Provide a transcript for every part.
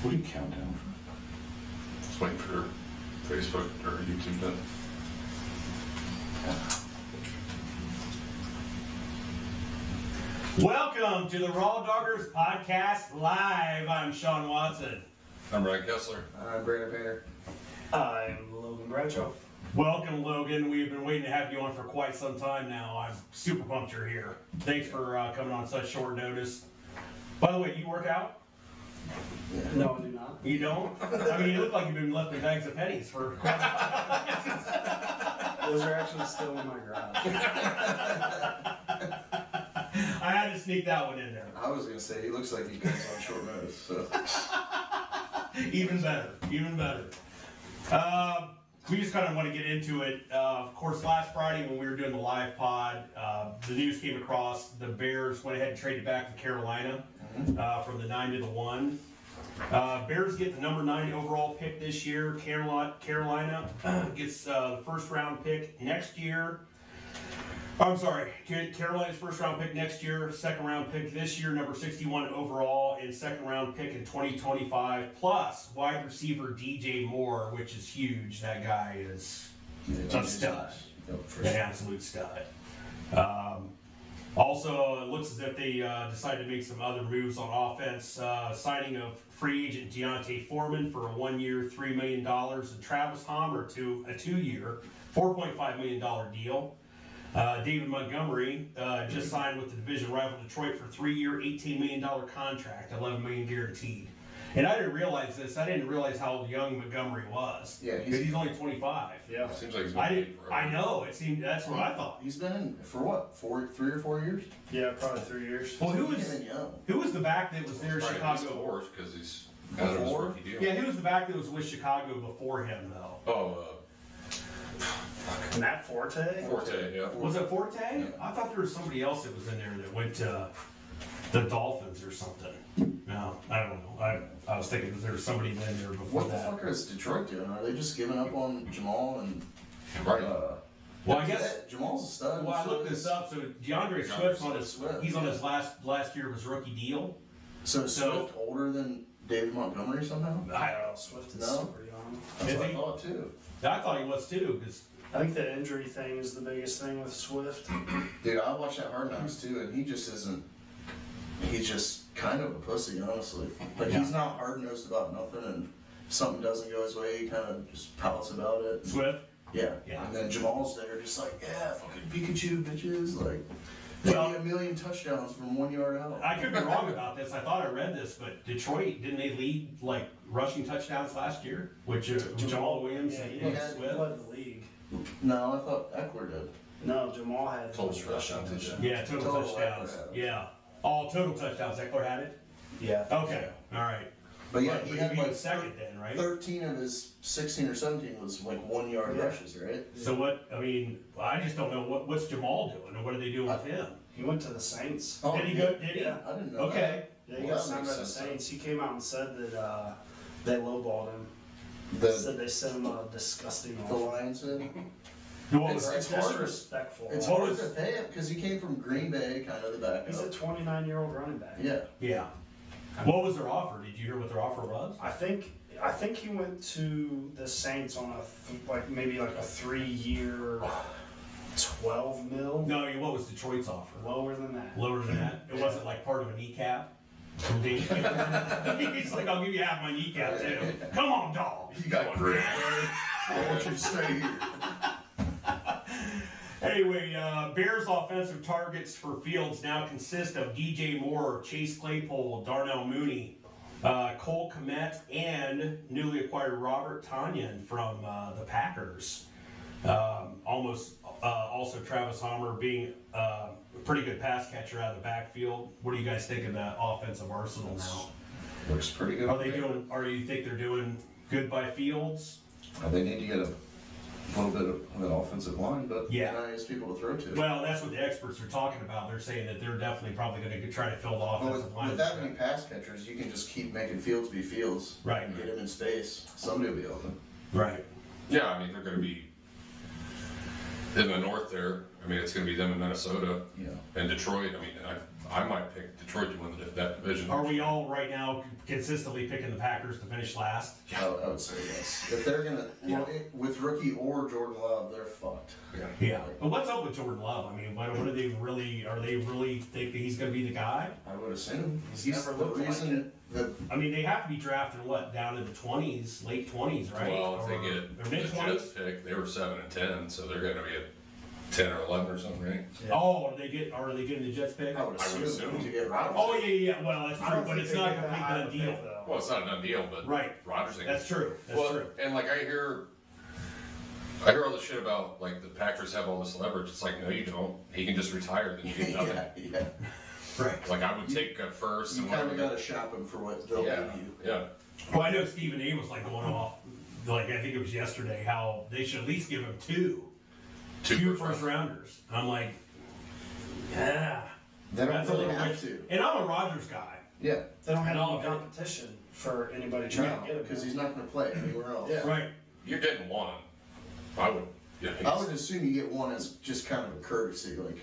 What do you count down for? Just waiting for Facebook or YouTube to. Welcome to the RawDawgers podcast live. I'm Sean Watson. I'm Ryan Kessler. I'm Brandon Painter. I'm Logan Bradshaw. Welcome, Logan. We've been waiting to have you on for quite some time now. I'm super pumped you're here. Thanks for coming on such short notice. By the way, you work out? No, I do not. You don't? I mean, you look like you've been lifting bags of pennies for quite some time. Those are actually still in my garage. I had to sneak that one in there. I was gonna say he looks like he comes on short notice. So. Even better, even better. We just kind of want to get into it. Of course, last Friday when we were doing the live pod, the news came across the Bears went ahead and traded back to Carolina from the 9 to the 1. Bears get the number 9 overall pick this year. Carolina gets the first round pick next year. I'm sorry, Carolina's first round pick next year, second round pick this year, number 61 overall, and second round pick in 2025, plus wide receiver DJ Moore, which is huge. That guy is a stud, an absolute stud. Also, it looks as if they decided to make some other moves on offense, signing of free agent Deontay Foreman for a 1-year, $3 million, and Travis Homer to a 2-year, $4.5 million deal. David Montgomery just signed with the division rival Detroit for a 3-year, $18 million contract, $11 million guaranteed. And I didn't realize this. I didn't realize how young Montgomery was. Yeah, because he's only 25. Yeah. Seems like he's been playing forever. I know. It seemed that's what I thought. He's been in for what? 3 or 4 years? Yeah, probably 3 years. Well, He's been young. who was the back that was there in Chicago? Because he's out of his rookie deal. Yeah, who was the back that was with Chicago before him though? Oh, Matt Forte? Forte, yeah. Was it Forte? Yeah. I thought there was somebody else that was in there that went to the Dolphins or something. No, I don't know. I was thinking that there was somebody in there before What the that. fuck is Detroit doing? Are they just giving up on Jamal and? Right. Well, I guess. Jamal's a stud. Well, I looked this up. So DeAndre Swift's on his Swift, he's on his last year of his rookie deal. So is Swift older than David Montgomery somehow? I don't know. Swift is No. super young. That's Is what I he? thought too. I thought he was too. Cause I think the injury thing is the biggest thing with Swift. Dude, I watched that Hard Knocks too, and he just isn't. He's just kind of a pussy, honestly. Like Yeah. he's not hard nosed about nothing, and if something doesn't go his way, he kind of just pouts about it. Swift. Yeah. Yeah. And then Jamal's there, just like, yeah, fucking Pikachu, bitches. Like, Well- maybe 1,000,000 touchdowns from 1 yard out. I could be wrong about this. I thought I read this, but Detroit didn't they lead like rushing touchdowns last year? Which Jamal Williams Yeah, and he had- he Swift. led the league. No, I thought Eckler did. No, Jamal had Total most rushing touchdowns. touchdowns. Yeah, total touchdowns. Eckler had it. Yeah. All total touchdowns. Eckler had it? Yeah. Okay. All right. But yeah, But he he'd had be like second then, right? 13 of his 16 or 17 was like 1 yard Yeah. rushes, right? So what, I mean, I just don't know what's Jamal doing and what are they doing with him? He went to the Saints. Oh, Did he go, did he? Yeah. I didn't know Okay. Yeah, he Well, got that signed makes by the sense, Saints. He came out and said that they lowballed him. that. Said they sent him a disgusting The offer. Lions did. What It's was It's hard. disrespectful. It's What hard was- to pay him because he came from Green Bay, kind of the backup. He's a 29-year-old running back. Yeah. Yeah. What was their offer? Did you hear what their offer was? I think he went to the Saints on maybe like a 3-year, 12 mil. No, I mean, what was Detroit's offer? Lower than that. Lower than that? It wasn't like part of a kneecap? From Dave. He's like, I'll give you half my kneecap too. Come on, dog. You got grit, man. I want you to stay here. Anyway, Bears offensive targets for Fields now consist of DJ Moore, Chase Claypool, Darnell Mooney, Cole Kmet, and newly acquired Robert Tonyan from the Packers. Also Travis Homer being a pretty good pass catcher out of the backfield. What do you guys think of that offensive arsenal now? Looks pretty good. Are you think they're doing good by Fields? They need to get a little bit of an offensive line, but Yeah. nice people to throw to. Well, that's what the experts are talking about. They're saying that they're definitely probably going to try to fill the Well, offensive line. with that many pass catchers, you can just keep making Fields be Fields. Right. And get him in space. Somebody will be open. Right. Yeah, I mean, they're going to be in the north there. I mean, it's going to be them in Minnesota Yeah. and Detroit. I mean, I might pick Detroit to win that division. Are we all right now consistently picking the Packers to finish last? I would say yes. If they're gonna, with rookie or Jordan Love, they're fucked. Yeah. But what's up with Jordan Love? I mean, what are they really think that he's going to be the guy? I would assume He's he's never the looked like reason that. I mean, they have to be drafting down to the 20s, late 20s, right? Well, if or, they get or the mid 20s. Jets pick, they were 7 and 10, so they're going to be at 10 or 11 or something, right? Yeah. Oh, are they getting the Jets pick? I would assume, assume. to get Rodgers. Oh yeah. Well, that's I true, don't but think it's they not a get that complete high done of a deal. pick, though. Well, it's not a done deal, but Right. Rodgers. That's true. That's Well, true. and like I hear all this shit about like the Packers have all this leverage. It's like, no, you don't. He can just retire, then you get nothing. yeah. Right. Like I would take a first You and kind whatever. of got to shop him for what they'll Yeah, give you. yeah. Well, I know Stephen A was like going off, like I think it was yesterday, how they should at least give him two first rounders. I'm like, yeah. They don't That's a really little have rich. to. And I'm a Rodgers guy. Yeah. They don't have No, any competition for anybody trying No, to get him. because he's not going to play anywhere else. Yeah. Right. You're getting one. I would. Yeah. I would assume you get one as just kind of a courtesy, like.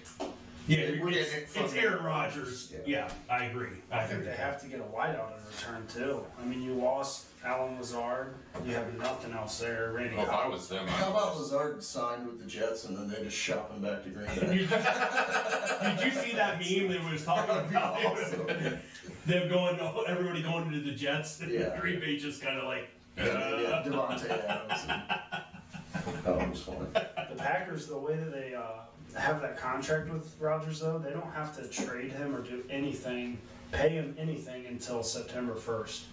Yeah, We're it's, getting it from it's Aaron Rodgers. Yeah. Yeah, I agree. I think they have to get a wideout in return too. I mean, you lost Alan Lazard. You have nothing else there. Randy. Well, if I was them, How about Lazard signed with the Jets and then they just shop him back to Green Bay? Did you see that meme that was talking about them everybody going to the Jets? Yeah. Green Bay just kind of like. Yeah, Devontae Adams. Oh, it was fun. The Packers, the way that they have that contract with Rodgers, though, they don't have to trade him or do anything, pay him anything until September 1st.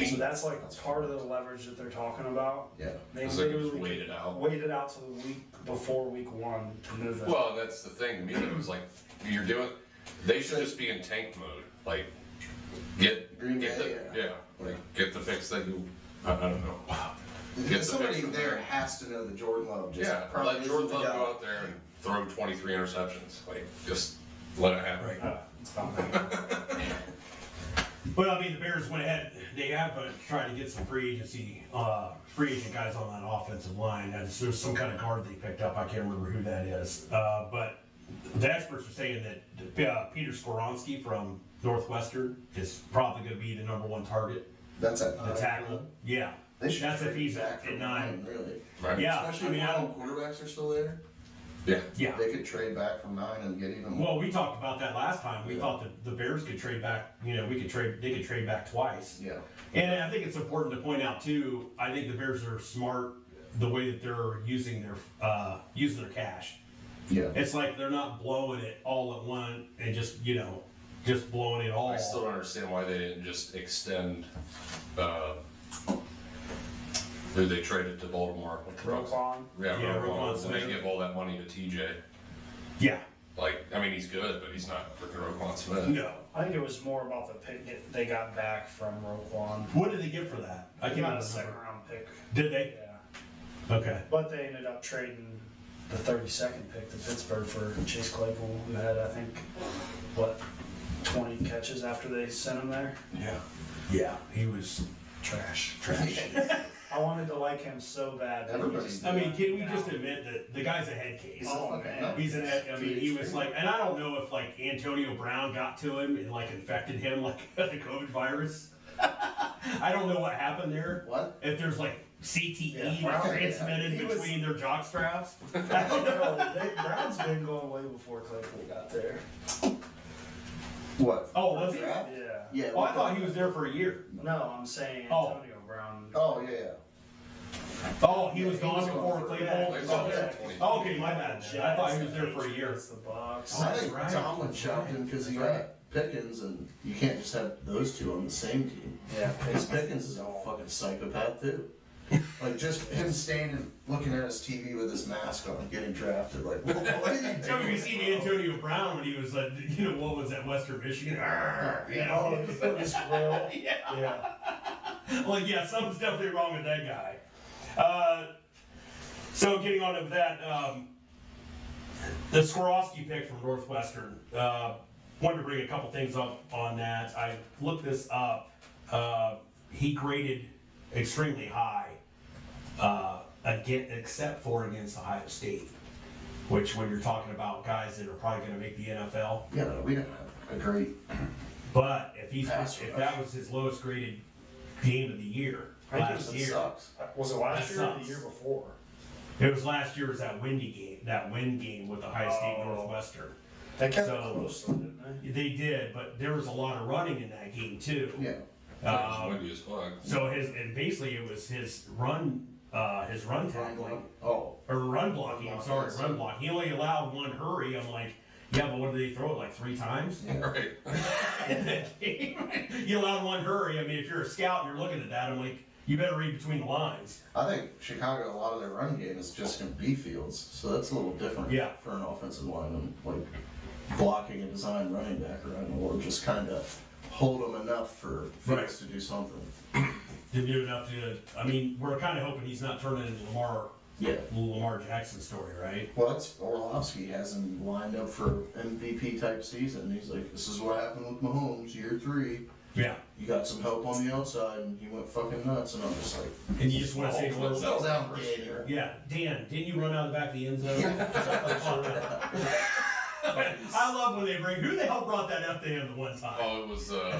So that's like part of the leverage that they're talking about. Yeah. They It's like just literally wait it out. waited out to the week before week 1 to move it. Well, that's the thing. To me, it was like you're doing. They should just be in tank mode. Like get Green get Bay, the like get the picks that you. I don't know. Get the Somebody picks from there there. has to know that Jordan Love just Yeah, probably let Jordan isn't Love the go guy. out there and throw 23 interceptions. Like just let it happen. It's fine. Well, I mean, the Bears went ahead. They have tried to get some free agent guys on that offensive line. There's some kind of guard they picked up. I can't remember who that is. But the experts are saying that Peter Skoronski from Northwestern is probably going to be the #1 target. That's at The tackle. Yeah. They should That's if trade he's back at from 9. really. Right. Yeah. Especially I mean, if all quarterbacks are still there. Yeah. Yeah. They could trade back from 9 and get even more. Well, we talked about that last time. We Yeah. thought that the Bears could trade back. They could trade back twice. Yeah. And I think it's important to point out too. I think the Bears are smart the way that they're using their cash. Yeah. It's like they're not blowing it all at once and just blowing it all. I still don't understand why they didn't just extend. Who they traded to Baltimore? Roquan. Yeah, Yeah, Roquan. Roquan And they Smith. give all that money to TJ. Yeah. Like, I mean, he's good, but he's not freaking Roquan Smith. No. I think it was more about the pick they got back from Roquan. What did they get for that? I They cannot got a remember. 2nd round pick. Did they? Yeah. Okay. But they ended up trading the 32nd pick to Pittsburgh for Chase Claypool, who had, I think, 20 catches after they sent him there. Yeah. Yeah. He was Trash. trash. I wanted to like him so bad. but he Everybody just- I mean, can we just admit that the guy's a head case? Oh, man. He's an head. I mean, he was like, and I don't know if like Antonio Brown got to him and like infected him like the COVID virus. I don't know what happened there. What? If there's like CTE Yeah, that's Brown- transmitted he was- between their jock straps. I don't know. Brown's been going way before Claypool got there. What? Oh, was he? Yeah. Yeah. Oh, I thought he was there for a year. No, I'm saying Oh. Antonio Brown. Oh, yeah. Oh, he was Yeah, gone he was before gone for- Claypool. Claypool's Oh, there okay. 20. Oh, okay, my bad. I thought he was there for a year. It's the Bucks. I think right. Tomlin shopped him because he got Pickens, and you can't just have those two on the same team. Yeah, Because Pickens is a fucking psychopath, too. Like, just him standing, looking at his TV with his mask on, getting drafted. Like, what are you So doing? you seen Antonio Brown when he was, what was that, Western Michigan? You Oh, know? his grill. Yeah. Yeah. Like, yeah, something's definitely wrong with that guy. So getting on to that, the Swarovski pick from Northwestern. Wanted to bring a couple things up on that. I looked this up. He graded extremely high, except for against Ohio State. Which, when you're talking about guys that are probably going to make the NFL, Yeah, no, we don't have. a great. But if Pass if rush. that was his lowest graded game of the year I think last It year, sucks. Was it last That year or sucks. the year before? it was last year. Was that windy game? That wind game with Ohio State Oh. Northwestern. They kept So- it close, though, didn't they? They did, but there was a lot of running in that game too. Yeah. It was Um, windy as fuck. So and basically it was his run tackling Oh. or run blocking. I'm sorry, run blocking. He only allowed one hurry. I'm like, yeah, but what did they throw it like 3 times Yeah. Right. in that game? You allowed one hurry. I mean, if you're a scout and you're looking at that, I'm like, you better read between the lines. I think Chicago, a lot of their run game is just in B fields, so that's a little different Yeah. for an offensive lineman, like blocking a design running back around, or just kind of hold them enough for Right. Fields to do something. Didn't do enough to. I mean, we're kind of hoping he's not turning into Yeah. Lamar Jackson story, right? Well, it's Orlovsky has him lined up for MVP type season. He's like, this is what happened with Mahomes, year 3. Yeah. You got some help on the outside, and he went fucking nuts. And I'm just like, And you just want to say, Mahomes went settle down, first Danny. year. yeah, Dan, didn't you run out of the back of the end zone? I love when they bring. Who the hell brought that up to him the one time? Oh, it was the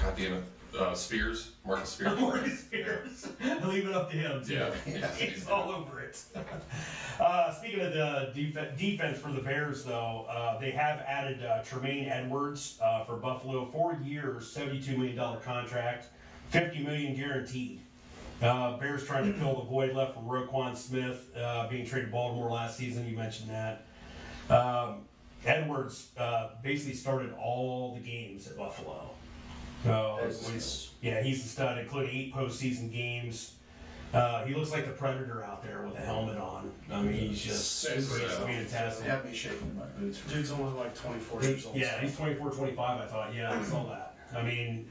goddamn it, Spears, Marcus Spears. Marcus Spears. Leave it up to him, too. Yeah. He's all over it. Speaking of the defense for the Bears, though, they have added Tremaine Edwards for Buffalo. 4 years, $72 million contract, $50 million guaranteed. Bears trying to fill the void left from Roquan Smith being traded to Baltimore last season. You mentioned that. Edwards basically started all the games at Buffalo. So, yeah, he's a stud, including 8 postseason games. He looks like the Predator out there with a helmet on. I mean, he's just Six, he's yeah. fantastic. have me shaking my boots. Dude's only like 24 years old. Yeah, he's 24, 25, I thought. Yeah, I saw that. I mean,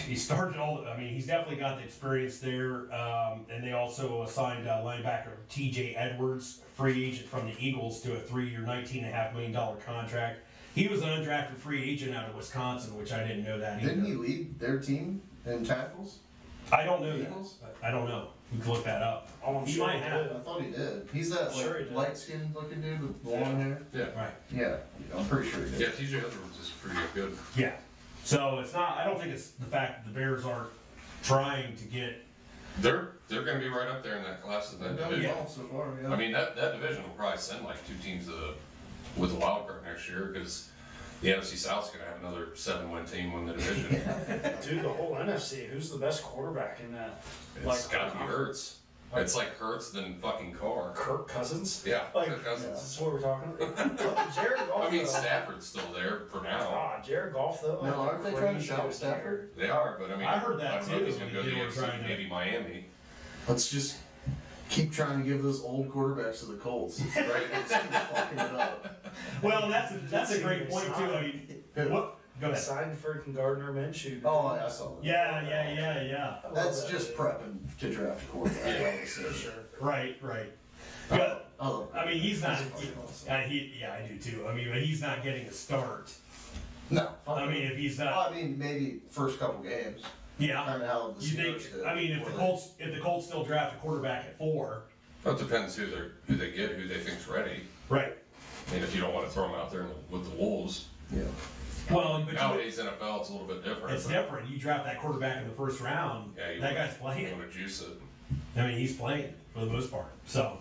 he started all. I mean, he's definitely got the experience there. And they also assigned linebacker T.J. Edwards, free agent from the Eagles, to a 3-year, $19.5 million contract. He was an undrafted free agent out of Wisconsin, which I didn't know that either. Didn't he lead their team in tackles? I don't know Eagles? that. I don't know. We can look that up. Oh, I'm He sure might he have. did. I thought he did. He's that Sure he did. light-skinned looking dude with long hair. Yeah. Right. Yeah, I'm pretty sure he did. Yeah, TJ Edwards is pretty good. Yeah. So it's not. I don't think it's the fact that the Bears aren't trying to get. They're going to be right up there in that class of that They've done division. well so far, yeah. I mean, that division will probably send like 2 teams with a wild card next year because the NFC South's going to have another 7-win team win the division. Dude, the whole NFC, who's the best quarterback in that? It's got to be Hurts. It's like Hurts then fucking Carr. Kirk Cousins? Yeah, Like, Kirk Cousins. That's what we're talking about. Jared Goff, I mean, though. Stafford's still there for now. Jared Goff, though. No, aren't they trying to crazy shop good Stafford? They are, but I mean, I heard that don't know if too. he's going to go to They the were trying NFC, to- maybe Miami. Let's just keep trying to give those old quarterbacks to the Colts. Right? Let's keep fucking it up. Well, that's a great point too. I mean, what? Go ahead. Signed freaking Gardner Minshew. Oh, I saw that. Yeah. I love That's that, just dude. prepping to draft a quarterback. Yeah, I would say. For sure. Right. Yeah. I mean, he's not. I do too. I mean, but he's not getting a start. No. I mean, if he's Well, not, I mean, maybe first couple games. yeah. Kind of how the You think? Steelers did. I mean, if the Colts still draft a quarterback at 4, Well, it depends who they get, who they think's ready. right? I mean, if you don't want to throw them out there with the Wolves. Yeah. Well, but Nowadays, NFL, it's a little bit different. it's but, different. You draft that quarterback in the first round. Yeah, you that wanna- guy's playing. You want to juice it. I mean, he's playing for the most part. So,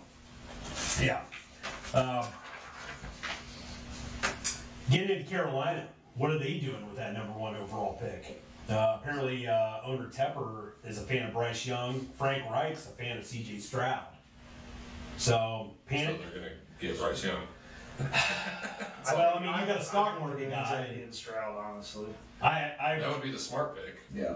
yeah. Getting into Carolina, what are they doing with that #1 overall pick? Apparently, owner Tepper is a fan of Bryce Young. Frank Reich's a fan of C.J. Stroud. So, So panic. they're going to get Bryce Young. Well, I mean, you got a stock market guy. Eddie and Stroud, honestly. That would be the smart pick. Yeah.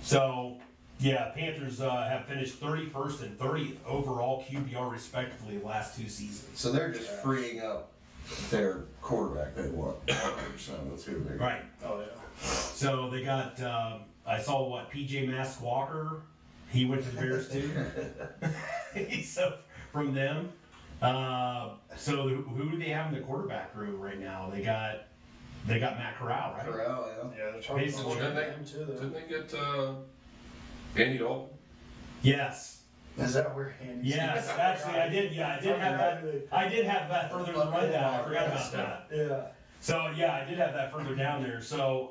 So, yeah, Panthers have finished 31st and 30th overall QBR respectively the last 2 seasons. So they're just freeing up their quarterback they want. 100%. That's who they're Right. Oh, yeah. So they got, I saw what, PJ Mask Walker, he went to the Bears too. So from them. So who do they have in the quarterback room right now? They got Matt Corral, right? Corral, yeah. Yeah, they're talking Basically, about didn't him too, though. Didn't they get Andy Dalton? Yes. Is that where Andy's Yes, actually I did. Yeah, I did have that. I did have that further in the rundown. I forgot about that. Yeah. So yeah, I did have that further down there. So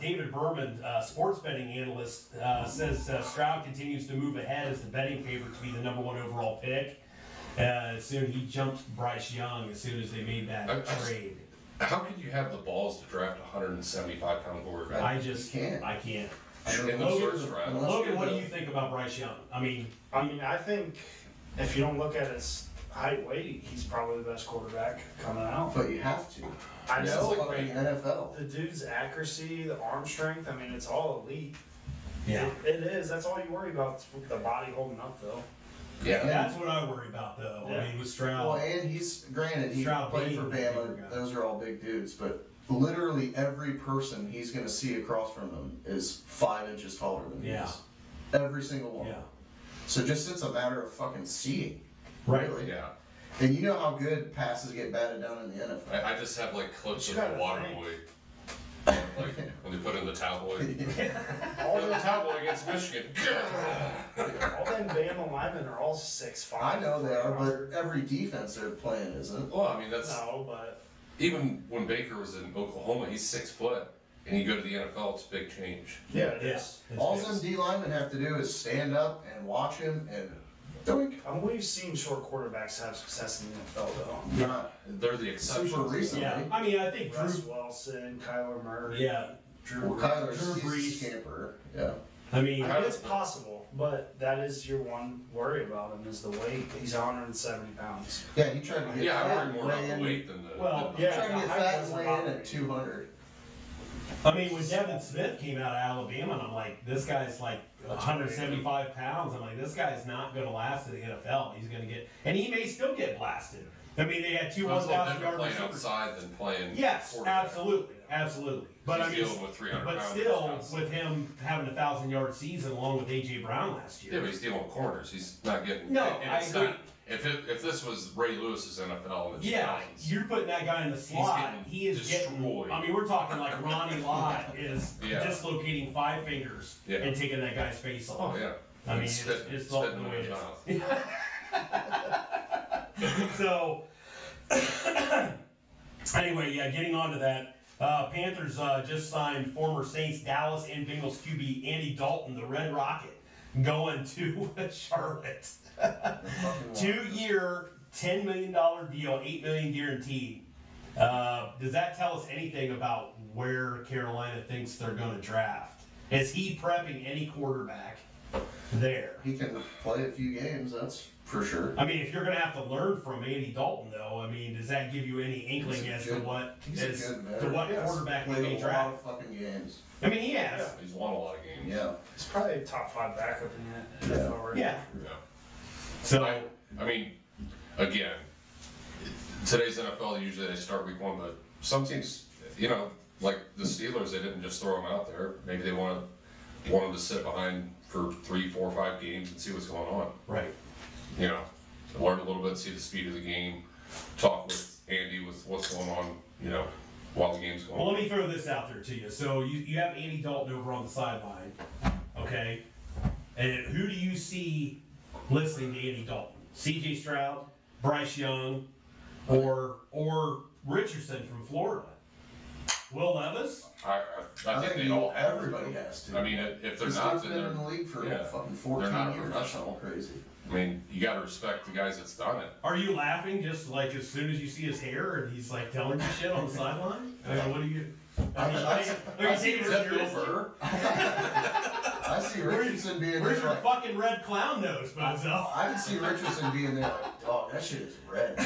David Berman, sports betting analyst, says Stroud continues to move ahead as the betting favorite to be the #1 overall pick. Soon he jumped Bryce Young as soon as they made that trade. How could you have the balls to draft a 175-pound quarterback? I just can't. I can't. In the first round. Logan, what do you think about Bryce Young? I mean, I think if you don't look at his height, weight, he's probably the best quarterback coming out. But you have to. I It's know. fucking NFL. The dude's accuracy, the arm strength, I mean, it's all elite. yeah. It is. That's all you worry about. Is the body holding up, though. Yeah. That's what I worry about, though. Yeah. I mean, with Stroud. Well, and he's granted he Stroud played for being a bigger Bama. guy. Those are all big dudes, but literally every person he's going to see across from him is 5 inches taller than he Yeah. is. Every single one. Yeah. So just it's a matter of fucking seeing. Right. Really. Yeah. And you know how good passes get batted down in the NFL. I just have like clips of You the gotta water think. boy. Like when they put in the towel boy. All The the towel boy against Michigan. all them Bama linemen are all 6'5". I know they are, 400. but every defense they're playing isn't. Well, I mean that's No, but even when Baker was in Oklahoma, he's 6 foot, and you go to the NFL, it's a big change. yeah, it Yeah. is. All some D linemen have to do is stand up and watch him and doink. We've seen short quarterbacks have success in the NFL, though. Not They're the exception. super recently. Yeah. I mean, I think Russ Drew. Wilson, Kyler Murray. Yeah. Drew. Well, Kyler's Drew he's Brees. a scamper. Yeah. I mean, I mean, it's possible, but that is your one worry about him is the weight. He's 170 pounds. Yeah, he tried to get Yeah, I fat worry and more about weigh the in. weight than the. Well, than the- He tried to the get height fat and doesn't weigh bother in me. at 200. I mean, when Devin Smith came out of Alabama, and I'm like, this guy's like 175 pounds. I'm like, this guy's not going to last in the NFL. He's going to get, and he may still get blasted. I mean, they had two Well, it's a little 1,000 different yard playing receivers. outside than playing. Yes, quarterback. absolutely, absolutely. But I He's mean, dealing with 300 but pounds still, constantly. with him having a 1,000-yard season along with AJ Brown last Yeah, year. but he's dealing with corners. He's not getting. No, and I it's agree. Not, if this was Ray Lewis's NFL in the Yeah, 2000s, you're putting that guy in the slot. getting He is getting. destroyed. I mean, we're talking like Ronnie Lott is Yeah. dislocating 5 fingers Yeah. and taking that guy's face off. oh yeah. I mean, And it's spitting all in the way his it is. mouth. So, anyway, yeah, getting on to that. Panthers just signed former Saints, Dallas, and Bengals QB Andy Dalton, the Red Rocket, going to Charlotte. 2-year, $10 million deal, $8 million guaranteed. Does that tell us anything about where Carolina thinks they're going to draft? Is he prepping any quarterback there? He can play a few games, that's for sure. I mean, if you're going to have to learn from Andy Dalton, though, I mean, does that give you any inkling He's a as good- to what he's a good man. Yes. quarterback he Played may a lot draft? of fucking games. I mean, he has. Yeah. He's won a lot of games. Yeah. He's probably a top 5 backup in the NFL right Yeah. Yeah. So, I mean, again, today's NFL usually they start week 1, but some teams, you know, like the Steelers, they didn't just throw him out there. Maybe they want him to sit behind for 3, 4, 5 games and see what's going on. right. You know, learn a little bit, see the speed of the game, talk with Andy with what's going on, you know, while the game's going Well, on. let me throw this out there to you. So, you have Andy Dalton over on the sideline, okay? And who do you see listening to Andy Dalton? C.J. Stroud, Bryce Young, or Richardson from Florida? Will Levis? I think they all have. Everybody has to. I mean, if they're This not, dude's then been they're. in the league for yeah, fucking they're not 14 a years or professional. something crazy. I mean, you got to respect the guys that's done it. Are you laughing just like as soon as you see his hair and he's like telling you shit on the sideline? I mean, what do you? I mean, are you taking Is it that Bill seriously? Burr? I see Richardson being Where's there your like, fucking red clown nose, Bozo? I can see Richardson being there like, dog, that shit is red. I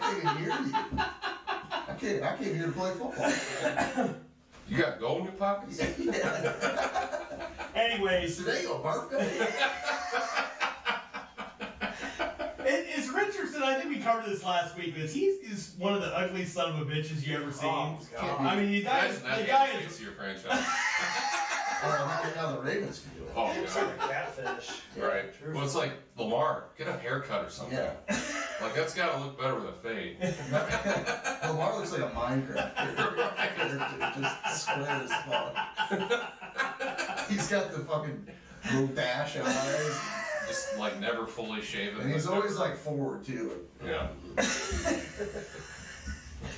can't even hear you. I came here to play football. You got gold in your pockets? Anyways, Today your birthday? it's Richardson. I think we covered this last week. But he's one of the ugliest son of a bitches you ever seen. Oh, God. I mean, Imagine that the guy being is. to your franchise. How the Ravens can do it. Oh, It's yeah. like a catfish. Right. True. Well, it's like Lamar, get a haircut or something. Yeah. Like, that's got to look better with a fade. Lamar looks like a Minecraft character. Just square as fuck. He's got the fucking little dash eyes. just like never fully shaven. And he's but always never- like forward too. yeah.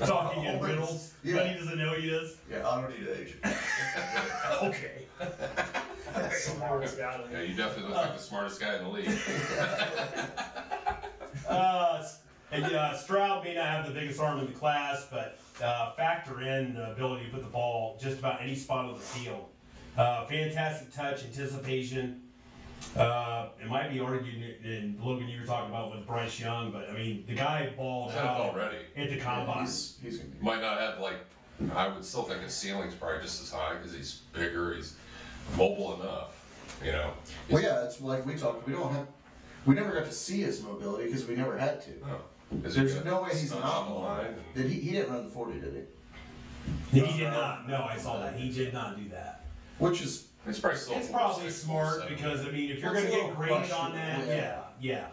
Talking in riddles, Yeah. but he doesn't know he is. Yeah, I don't need an agent. Okay. Smartest guy. Yeah, you definitely look like the smartest guy in the league. Stroud may not have the biggest arm in the class, but factor in the ability to put the ball just about any spot on the field. Fantastic touch, anticipation. It might be argued, and Logan, you were talking about with Bryce Young, but I mean, the guy balled He's out already. at the combine. He's gonna be. Might not have like, I would still think his ceiling's probably just as high because he's bigger, he's mobile enough, you know. Well, yeah, it's like we talked. We never got to see his mobility because we never had to. No. Is There's he no way he's stunt not on the line. and- Did he? He didn't run the 40, did he? He did not. No, I saw that. He did not do that. Which is It's probably still. It's probably 4.6, smart 4.7. because I mean, if you're It's going a to get little graded on that, questionable, yeah.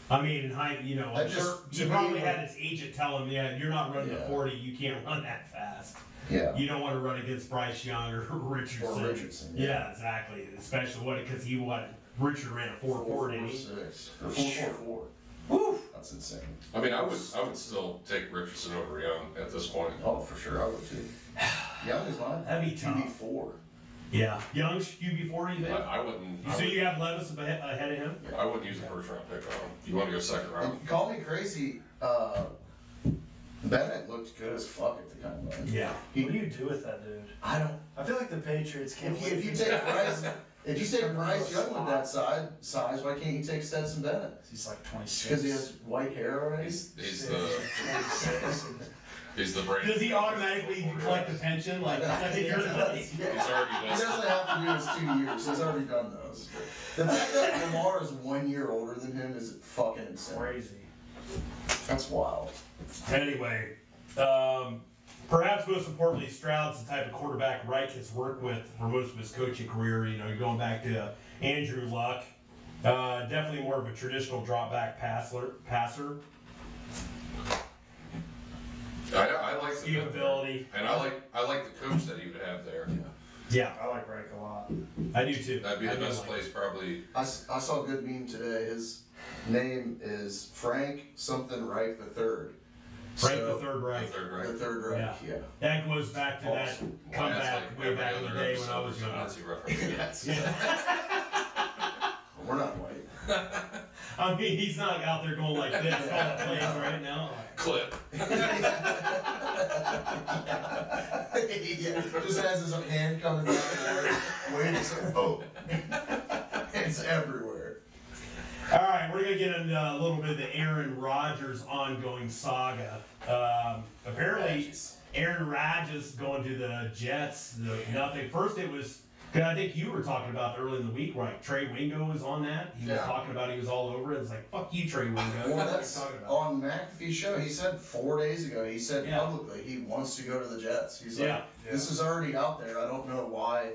I mean, in high, you know, That I'm just- sure to he me, probably like- had his agent tell him, yeah, you're not running the Yeah. 40, you can't run that fast. yeah. You don't want to run against Bryce Young or Richardson. Or Richardson. Yeah, exactly. Especially because Richard ran a 4.4, didn't he? 4.46 or 4.44. Woo! That's insane. I mean, I would still take Richardson over Young at this point. Oh, for sure, I would too. Young is mine. That'd be tough. QB4. Yeah. Young's QB4, you think? I wouldn't. So you have Levis ahead of him? I wouldn't use a first round pick on him. You want to go second round? And call me crazy. Bennett looked good as fuck at the combine. Yeah. What do you do with that dude? I don't. I feel like the Patriots can't. If you take Bryce, if you take Bryce Young with that size, why can't you take Stetson Bennett? He's like 26. Because he has white hair already. He's the 26. he's the brain. Does he automatically collect the pension like the second year? He's He already done. doesn't have to do his 2 years. He's already done those. The fact that Lamar is 1 year older than him is fucking insane. Crazy. That's wild. Anyway, perhaps most importantly, Stroud's the type of quarterback Reich has worked with for most of his coaching career. You know, you're going back to Andrew Luck. Definitely more of a traditional drop back passer. I like the Speed ability. and I like the coach that he would have there. Yeah, I like Reich a lot. I do too. That'd be I the do best like place probably. I saw a good meme today. His name is Frank something Reich the Third. Frank So- the Third The Reich. third The rank. Third Reich, yeah. That goes back to that Awesome. comeback That's way back in the every day other when I was episode younger. Nazi reference. Yeah. We're not white. I mean, he's not out there going like this all the place right now. Clip. Yeah, just has his hand coming down the wait a second. Oh. It's everywhere. All right, we're gonna get into a little bit of the Aaron Rodgers ongoing saga. Apparently, Aaron Rodgers going to the Jets. Nothing. First, it was. Cause I think you were talking about early in the week, right? Trey Wingo was on that. He was Yeah. talking about he was all over it. It's like, fuck you, Trey Wingo. Well, What are you that's talking about? on McAfee's show. He said 4 days ago. He said Yeah. publicly he wants to go to the Jets. He's like, Yeah. this is already out there. I don't know why.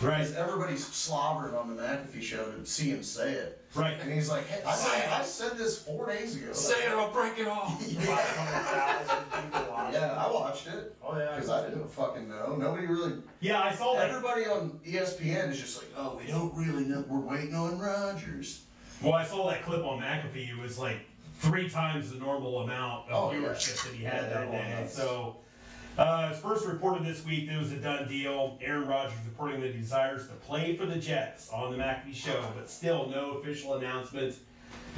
Right, Because everybody's slobbering on the McAfee show to see him say it. right. And he's like, hey, I said this 4 days ago. Say it, I'll break it off. 500,000 people watching. Yeah, I watched it. Oh yeah. Because I didn't fucking know. Nobody really. Yeah, I saw that. Everybody on ESPN is just like, oh, we don't really know. We're waiting on Rodgers. Well, I saw that clip on McAfee. It was like 3 times the normal amount of Oh, yeah. viewership that he had Yeah, that they're day. all nuts. So, it's first reported this week that it was a done deal. Aaron Rodgers reporting that he desires to play for the Jets on the McAfee show, but still no official announcement,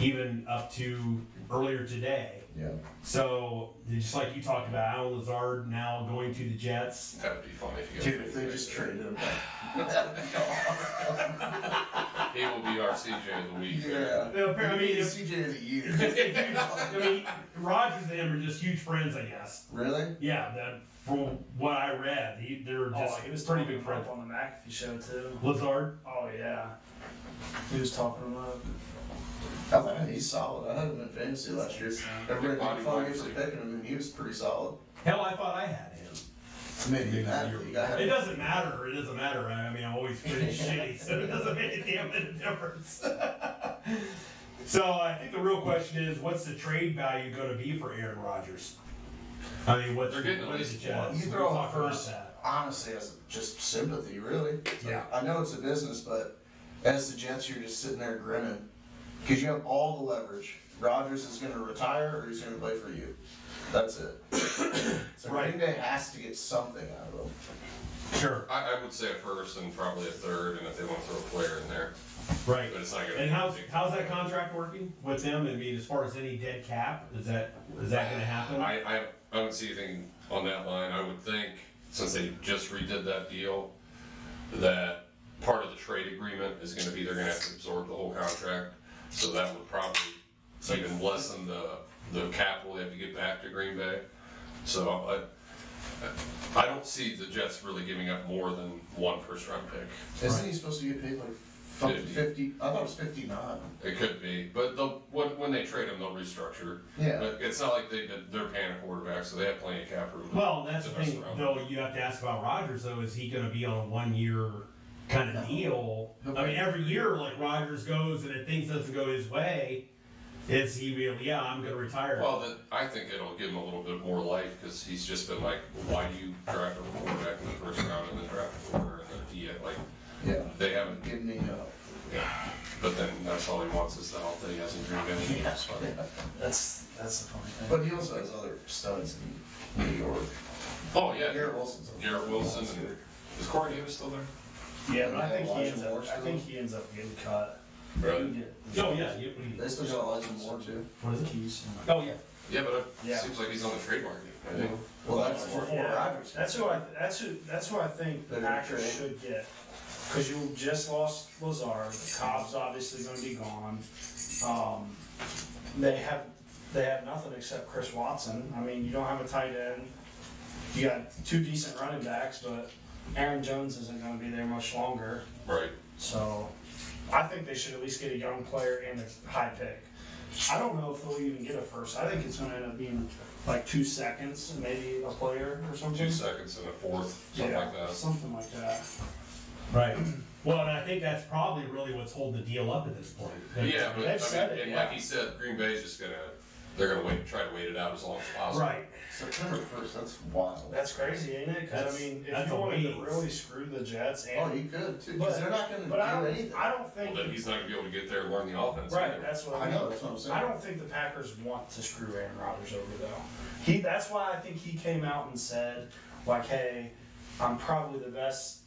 even up to earlier today. Yeah. So, just like you talked about, Alan Lazard now going to the Jets. That'd be funny if you Dude, if they just traded him. He will be our CJ of the week. Yeah. I mean, He's CJ of the year. I mean, Rodgers and him are just huge friends, I guess. Really? Yeah, that from what I read, they're just He was pretty talking big friends. up on the McAfee show too. Lazard. Oh yeah. He was talking him up. I think he's solid. I had him in fantasy last year. Everybody Body made fun of me type, for see. picking him, and he was pretty solid. Hell, I thought I had him. Maybe you had him. You got It him. doesn't matter. It doesn't matter. I mean, I'm always pretty shitty, so it doesn't make a damn bit of difference. So I think the real question is, what's the trade value going to be for Aaron Rodgers? I mean, They're getting at what is least the Jets? You We throw him talked about first, that. honestly, as just sympathy, really. Yeah. I know it's a business, but as the Jets, you're just sitting there grinning. Because you have all the leverage. Rodgers is going to retire or he's going to play for you. That's it. So Right. Green Bay has to get something out of him. Sure. I would say a first and probably a third, and if they want to throw a player in there, Right. but it's not gonna. And how's that contract working with them? I mean, as far as any dead cap, is that going to happen? I don't see anything on that line. I would think, since they just redid that deal, that part of the trade agreement is gonna be they're gonna have to absorb the whole contract. So that would probably even lessen the capital they have to get back to Green Bay. So I don't see the Jets really giving up more than one first round pick. Isn't he supposed to get paid like 50? I thought it was 59. It could be, but when they trade him, they'll restructure. Yeah. But it's not like they're paying a quarterback, so they have plenty of cap room. Well, that's to the mess thing, around. though. You have to ask about Rodgers, though. Is he going to be on a 1 year kind of deal? I mean, every year, like Rodgers goes, and if things doesn't go his way, is he really? Yeah, I'm going to retire. Well, I think it'll give him a little bit more life because he's just been like, why do you draft a quarterback in the first round and then draft a quarter and then he had like Yeah. they haven't. Give me up. Yeah. But then that's all he wants is the help that he hasn't dreamed anything else. That's the funny thing. But he also has other studs in New York. Oh yeah, Garrett Wilson's Garrett Wilson and is Corey Davis still there? Yeah, but I think Elijah he ends Moore up. I still? think he ends up getting cut. Really? Oh yeah. They still got Elijah Moore too. What is it? Keys. Oh yeah. Yeah, but it Yeah. seems like he's on the trade market. I think. Well, that's before Yeah, Rodgers. that's who I think the Better Packers trade. should get. Because you just lost Lazard. Cobb's obviously going to be gone. They have nothing except Chris Watson. I mean, you don't have a tight end. You got two decent running backs, but Aaron Jones isn't going to be there much longer. Right. So I think they should at least get a young player and a high pick. I don't know if they'll even get a first. I think it's going to end up being like 2 seconds and maybe a player or something. 2 seconds and a fourth, something like that. Something like that. Right. Well, and I think that's probably really what's holding the deal up at this point. Yeah, but They've said I mean, it, and yeah. like he said, Green Bay's just they're gonna try to wait it out as long as possible. Right. September 1st, that's wild. That's crazy, ain't it? Because I mean, if That's you a wanted to ways. really screw the Jets, Oh, and you could too, because they're not going to do anything. I don't think. Well, then he's not gonna be able to get there and learn the offense. Right, either. that's what I I mean. know, that's what I'm saying. I don't think the Packers want to screw Aaron Rodgers over though. That's why I think he came out and said, like, hey, I'm probably the best,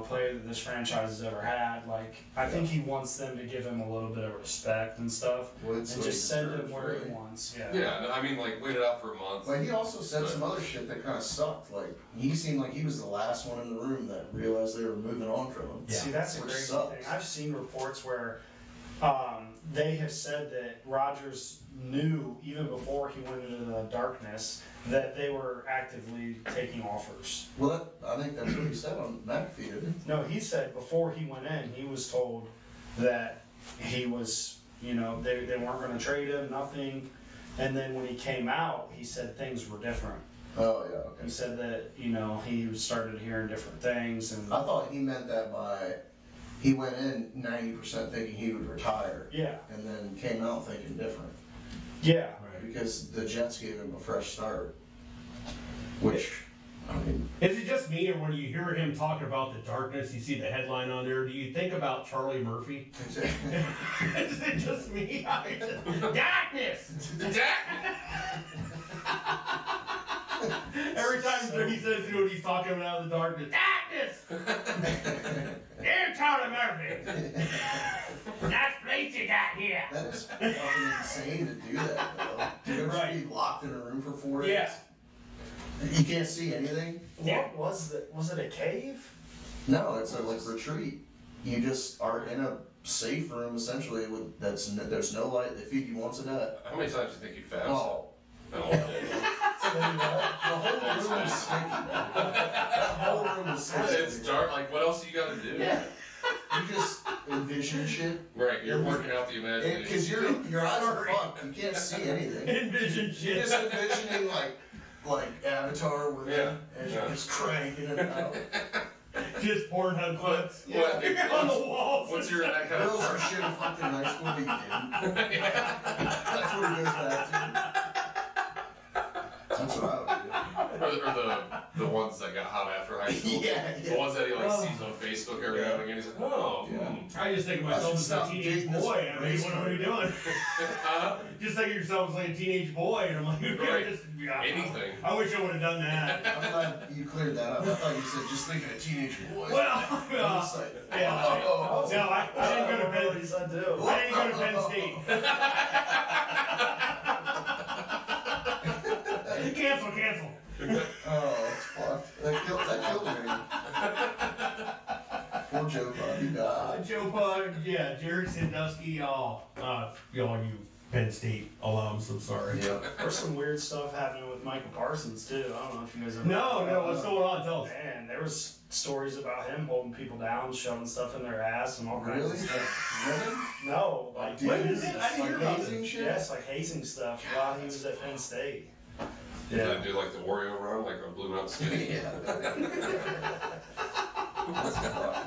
player that this franchise has ever had. Like, I think he wants them to give him a little bit of respect and stuff, Well, and it's what just he send him deserves, where he really. wants. Yeah. Yeah, no, I mean, like wait it out for a month. Like, he also said some other shit that kind of sucked. Like, he seemed like he was the last one in the room that realized they were moving on from him. Yeah. See, that's a Which crazy sucks. thing. I've seen reports where they have said that Rodgers knew even before he went into the darkness that they were actively taking offers. Well, I think that's what he said on McAfee, didn't he? No, he said before he went in, he was told that he was, they weren't going to trade him, nothing. And then when he came out, he said things were different. Oh, yeah, okay. He said that, he started hearing different things. And I thought he meant that by he went in 90% thinking he would retire, yeah, and then came out thinking different. yeah. Because the Jets gave him a fresh start. Which, I mean, Is it just me, or when you hear him talking about the darkness, you see the headline on there, do you think about Charlie Murphy? Is it just me? Darkness! Every time he says what he's talking about the darkness. Darkness! Here, Charlie Murphy! Nice place you got here! that is fucking insane to do that, though. To Right. be locked in a room for 4 days. Yeah. You can't see anything? What was it? Was it a cave? No, it's a like retreat. You just are in a safe room essentially with there's no light. They feed you once a day. How many times do you think you fasted? Oh, In one day? the whole room is sticky. That whole room is sticky. It's dark. Like, what else do you got to do? Yeah. You just envision shit. Right, you're working out the imagination. Because your eyes are fucked. You can't see anything. Envision You're shit. just envisioning like Avatar women as you're just cranking it out. Just Pornhub clips What? on the walls. What's your that kind Girls of? are shit fucking high school weekend. That's what he goes back to. That's what I would the ones that got hot after high school. Yeah, The ones that he like sees on Facebook every now and again. He's like, oh, Yeah. I just think of myself as a teenage boy. I mean, what are we doing? Just think of yourself as like a teenage boy, and I'm like, Right. yeah, Anything. I wish I would have done that. I'm glad you cleared that up. I thought you said just thinking of teenage boys. Well, It's like, yeah. oh, No, I didn't go to Penn. What I do? I didn't go to Penn State. Cancel. oh, it's fucked. That killed me. Poor Joe Bud, he died. Joe Pug, yeah, Jared Sandusky, all you Penn State alums, I'm sorry. Yeah. There's some weird stuff happening with Michael Parsons too. I don't know if you guys ever. No, what's going on? Tell us. Man, there was stories about him holding people down, shoving stuff in their ass, and all kinds Really? of stuff. Women? No, like When is it? I didn't hear about hazing this. shit? yes, like hazing stuff while he was at Penn State. Did they do like the Wario run, like on Blue Mountain State? Yeah. That's fucked.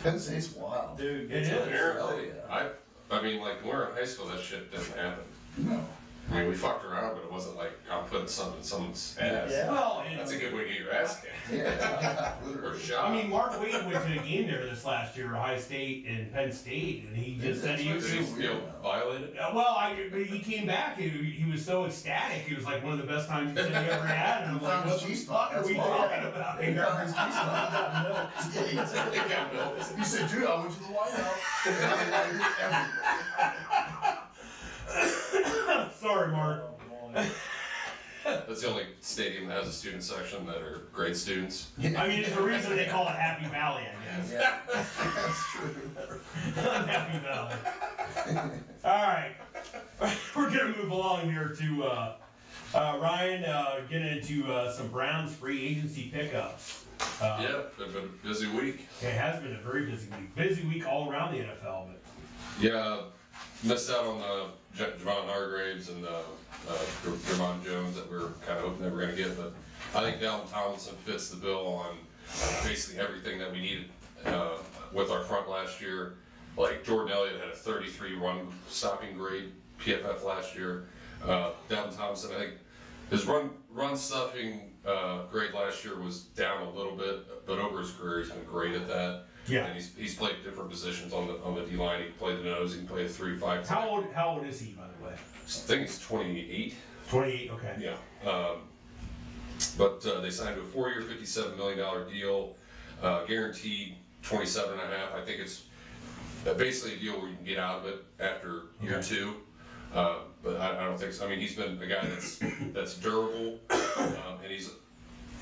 Penn State's wild. Dude, It is. Apparently. Hell I mean, like when we were in high school, that shit didn't happen. No. I mean, we fucked around, but it wasn't like I'm putting something in someone's ass. Yeah. Well, That's a good way to get your ass kicked. Yeah. Or Literally. shot. I mean, Mark Wade went to a game there this last year, Ohio State and Penn State, and he just said he Did was. he feel violated? But he came back and he was so ecstatic. He was like one of the best times he said he ever had, and I'm like, Found what his the G-spot, fuck are we that's why. talking about He here? found his G-spot. Yeah, he did. They got built. He said, dude, I went to the White House. And I did everywhere. Sorry, Mark. Oh, boy. That's the only stadium that has a student section that are grade students. I mean, it's the reason they call it Happy Valley, I guess. Yeah, that's true. Happy Valley. All right, we're gonna move along here to Ryan, getting into some Browns free agency pickups. Yeah, it's been a busy week. It has been a very busy week. Busy week all around the NFL, but Yeah, missed out on the Javon Hargraves and Jermon Jones that we were kind of hoping they were going to get, but I think Dalvin Tomlinson fits the bill on basically everything that we needed with our front last year. Like Jordan Elliott had a 33 run stopping grade PFF last year. Dalvin Tomlinson, I think his run stuffing grade last year was down a little bit, but over his career he's been great at that. yeah. And he's played different positions on the D line. He can play the nose. He can play the 3-5. How old is he, by the way? I think he's 28. 28. Okay. Yeah. But they signed to a 4-year, $57 million deal, guaranteed 27.5. I think it's basically a deal where you can get out of it after year two. But I don't think so. I mean, he's been a guy that's durable, and he's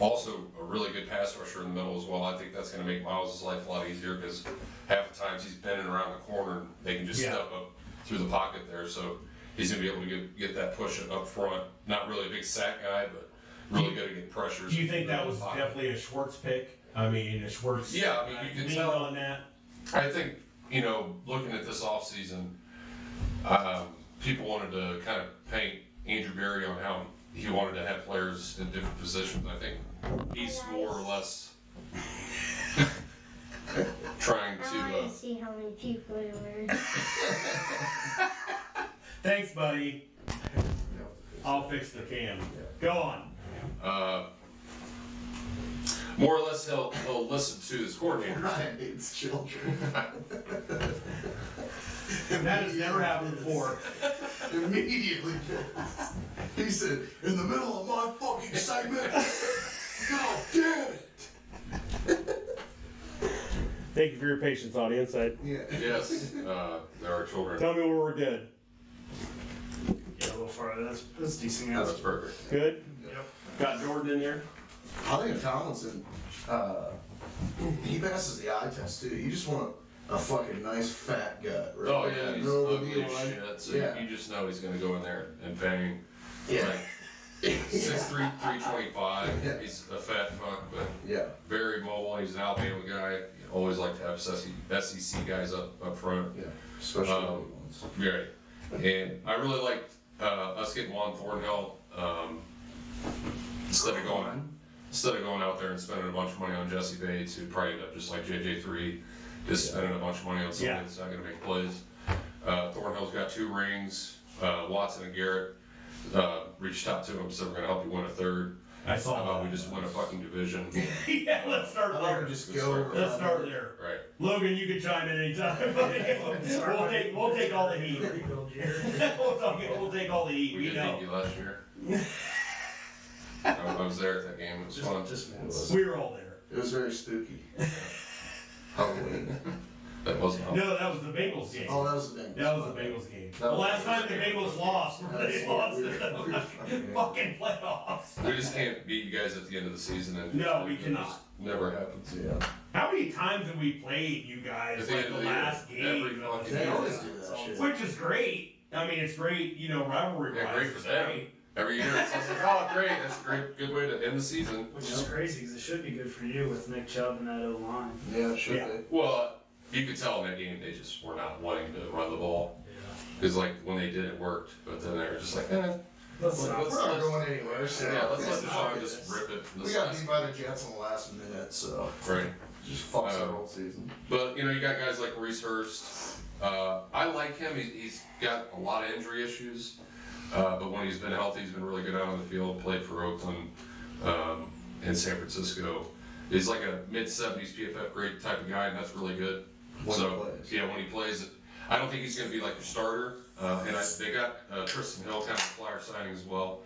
also a really good pass rusher in the middle as well. I think that's going to make Miles' life a lot easier because half the times he's bending around the corner and they can just step up through the pocket there. So he's going to be able to get that push up front. Not really a big sack guy, but really good at getting pressures. Do you think that was definitely a Schwartz pick? I mean, a Schwartz. Yeah, I mean, you can lean tell on that. I think, looking at this offseason, people wanted to kind of paint Andrew Berry on how he wanted to have players in different positions. I think he's more or less trying I want to. to see how many people there were. Thanks, buddy. I'll fix the cam. Go on. More or less, he'll listen to his coordinator. Ryan hates children. That has never happened before. Immediately. He said, in the middle of my fucking segment, God damn it. Thank you for your patience, audience. Yeah. Yes, there are children. Tell me when we're good. Yeah, a little farther. That's decent. That's perfect. Good? Yep. Got Jordan in there? I think Tomlinson, he passes the eye test too. You just want a fucking nice fat gut, right? Oh yeah, he's Middle of the ugly as D-line. shit. So Yeah. you just know he's going to go in there and bang. Yeah. Like, 6'3", 325. Yeah. He's a fat fuck, but Yeah. very mobile. He's an Alabama guy. You always like to have SEC guys up front. Yeah. Especially the big ones. Right. And I really liked us getting Juan Thornhill instead of going out there and spending a bunch of money on Jesse Bates, who'd probably end up just like JJ3, just spending a bunch of money on somebody that's not going to make plays. Thornhill's got 2 rings. Watson and Garrett reached out to him, said we're gonna help you win a third. I How saw about we that. just win a fucking division? Yeah, let's start I like there. to just go. Let's start there. Right. Logan, you can chime in anytime. we'll take all the heat. we'll take all the heat. We We did know. beat you last year. I was there at that game. It was fun. Just We were all there. It was very spooky. Halloween. That wasn't. No, that was the Bengals game. Oh, that was the thing. That was the Bengals game. That The was- last time the Bengals lost, they Yeah, lost we in were- the fucking playoffs. We just can't beat you guys at the end of the season. And No, we it cannot. just never happens. Yeah. How many times have we played you guys At the like end the of the year, last game? every of fucking the They year. always season? do that shit. Which is great. I mean, it's great, rivalry Yeah, wise. great for it's them. great. Every year it's like, oh, great. That's a great, good way to end the season. Which is crazy because it should be good for you with Nick Chubb and that O line. Yeah, it should Yeah. be. Well, you could tell in that game they just were not wanting to run the ball. Because like when they did, it worked. But then they were just like, Let's not. let's We're not just- going anywhere, so. yeah, let's let Fuck Deshaun it. just rip it. We got beat by the Jets in the last minute, so Right. just fucks our whole season. But you got guys like Reese Hurst. I like him. He's got a lot of injury issues, but when he's been healthy, he's been really good out on the field. Played for Oakland and San Francisco. He's like a mid-70s PFF grade type of guy, and that's really good. When so he plays. yeah, when he plays, I don't think he's going to be like a starter. And they got Tristan Hill, kind of a flyer signing as well.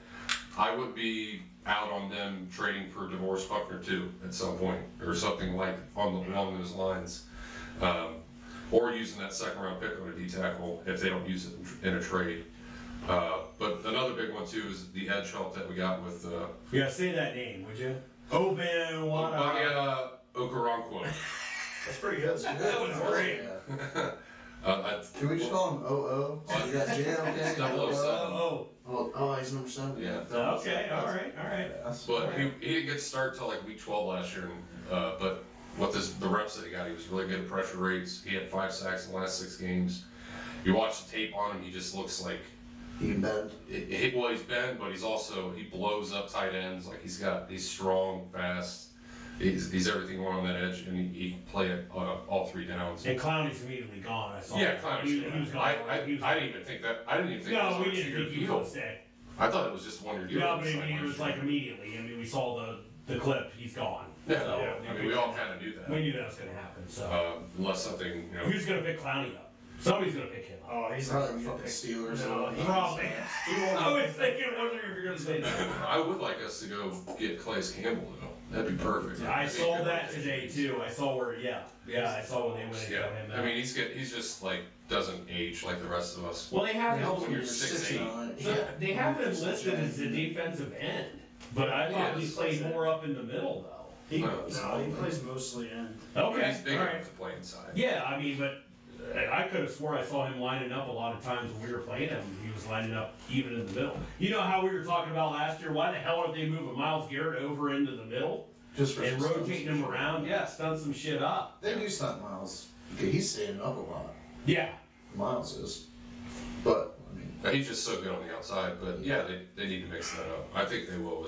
I would be out on them trading for DeMorris Buckner too at some point, or something like along those lines, or using that second round pick on a D tackle if they don't use it in a trade. But another big one too is the edge help that we got with Yeah, say that name, would you? Obenwada. Okoronkwo. That's pretty good. That was great. Yeah. I- Can we just call him OO? So we got JMK. 007. Oh, Oh, he's number 7. Yeah. okay, all right. But he didn't get to start till like week 12 last year. But with the reps that he got, he was really good at pressure rates. He had 5 sacks in the last 6 games. You watch the tape on him, he just looks like He can bend. well, he's bent, but he blows up tight ends. Like he's strong, fast. He's everything on that edge, and he can play it on all 3 downs. And Clowney's immediately gone. I saw. Yeah, that. Clowney's He gone. was gone. I He was didn't even think that. I didn't even think No, it was we a didn't 2-year think he was deal. gonna stay. I thought it was just a 1-year deal. No, but It's I mean, it was like immediately. I mean, we saw the clip. He's gone. Yeah, So, yeah. I mean, we all kind of knew that. We knew that was gonna happen. So Unless something, who's gonna pick Clowney up? Somebody's gonna pick him up. Oh, he's not Probably gonna fucking get Steelers. No, or- he- Probably. He won't I was thinking, wondering if you're gonna say that. I would like us to go get Calais Campbell though. That'd be perfect. I That'd be a saw good that rotation. today too. I saw where, yeah, I saw when they went and Yeah, got him. I mean he's just like doesn't age like the rest of us. well, they have helps him. when you're 6'8". So they have him listed as a defensive end, but I thought he Yes. played more up in the middle though. He, No. no, he plays mostly in. Okay, He's big all right. enough to play inside. Yeah, I mean, but I could have swore I saw him lining up a lot of times when we were playing him. He was lining up even in the middle. You know how we were talking about last year? Why the hell don't they move a Myles Garrett over into the middle Just for and some rotating stunts. him around? Yeah, stun some shit up. They do stunt Miles. Okay, he's standing up a lot. Yeah. Miles is. But, I mean, He's just so good on the outside, but yeah, they need to mix that up. I think they will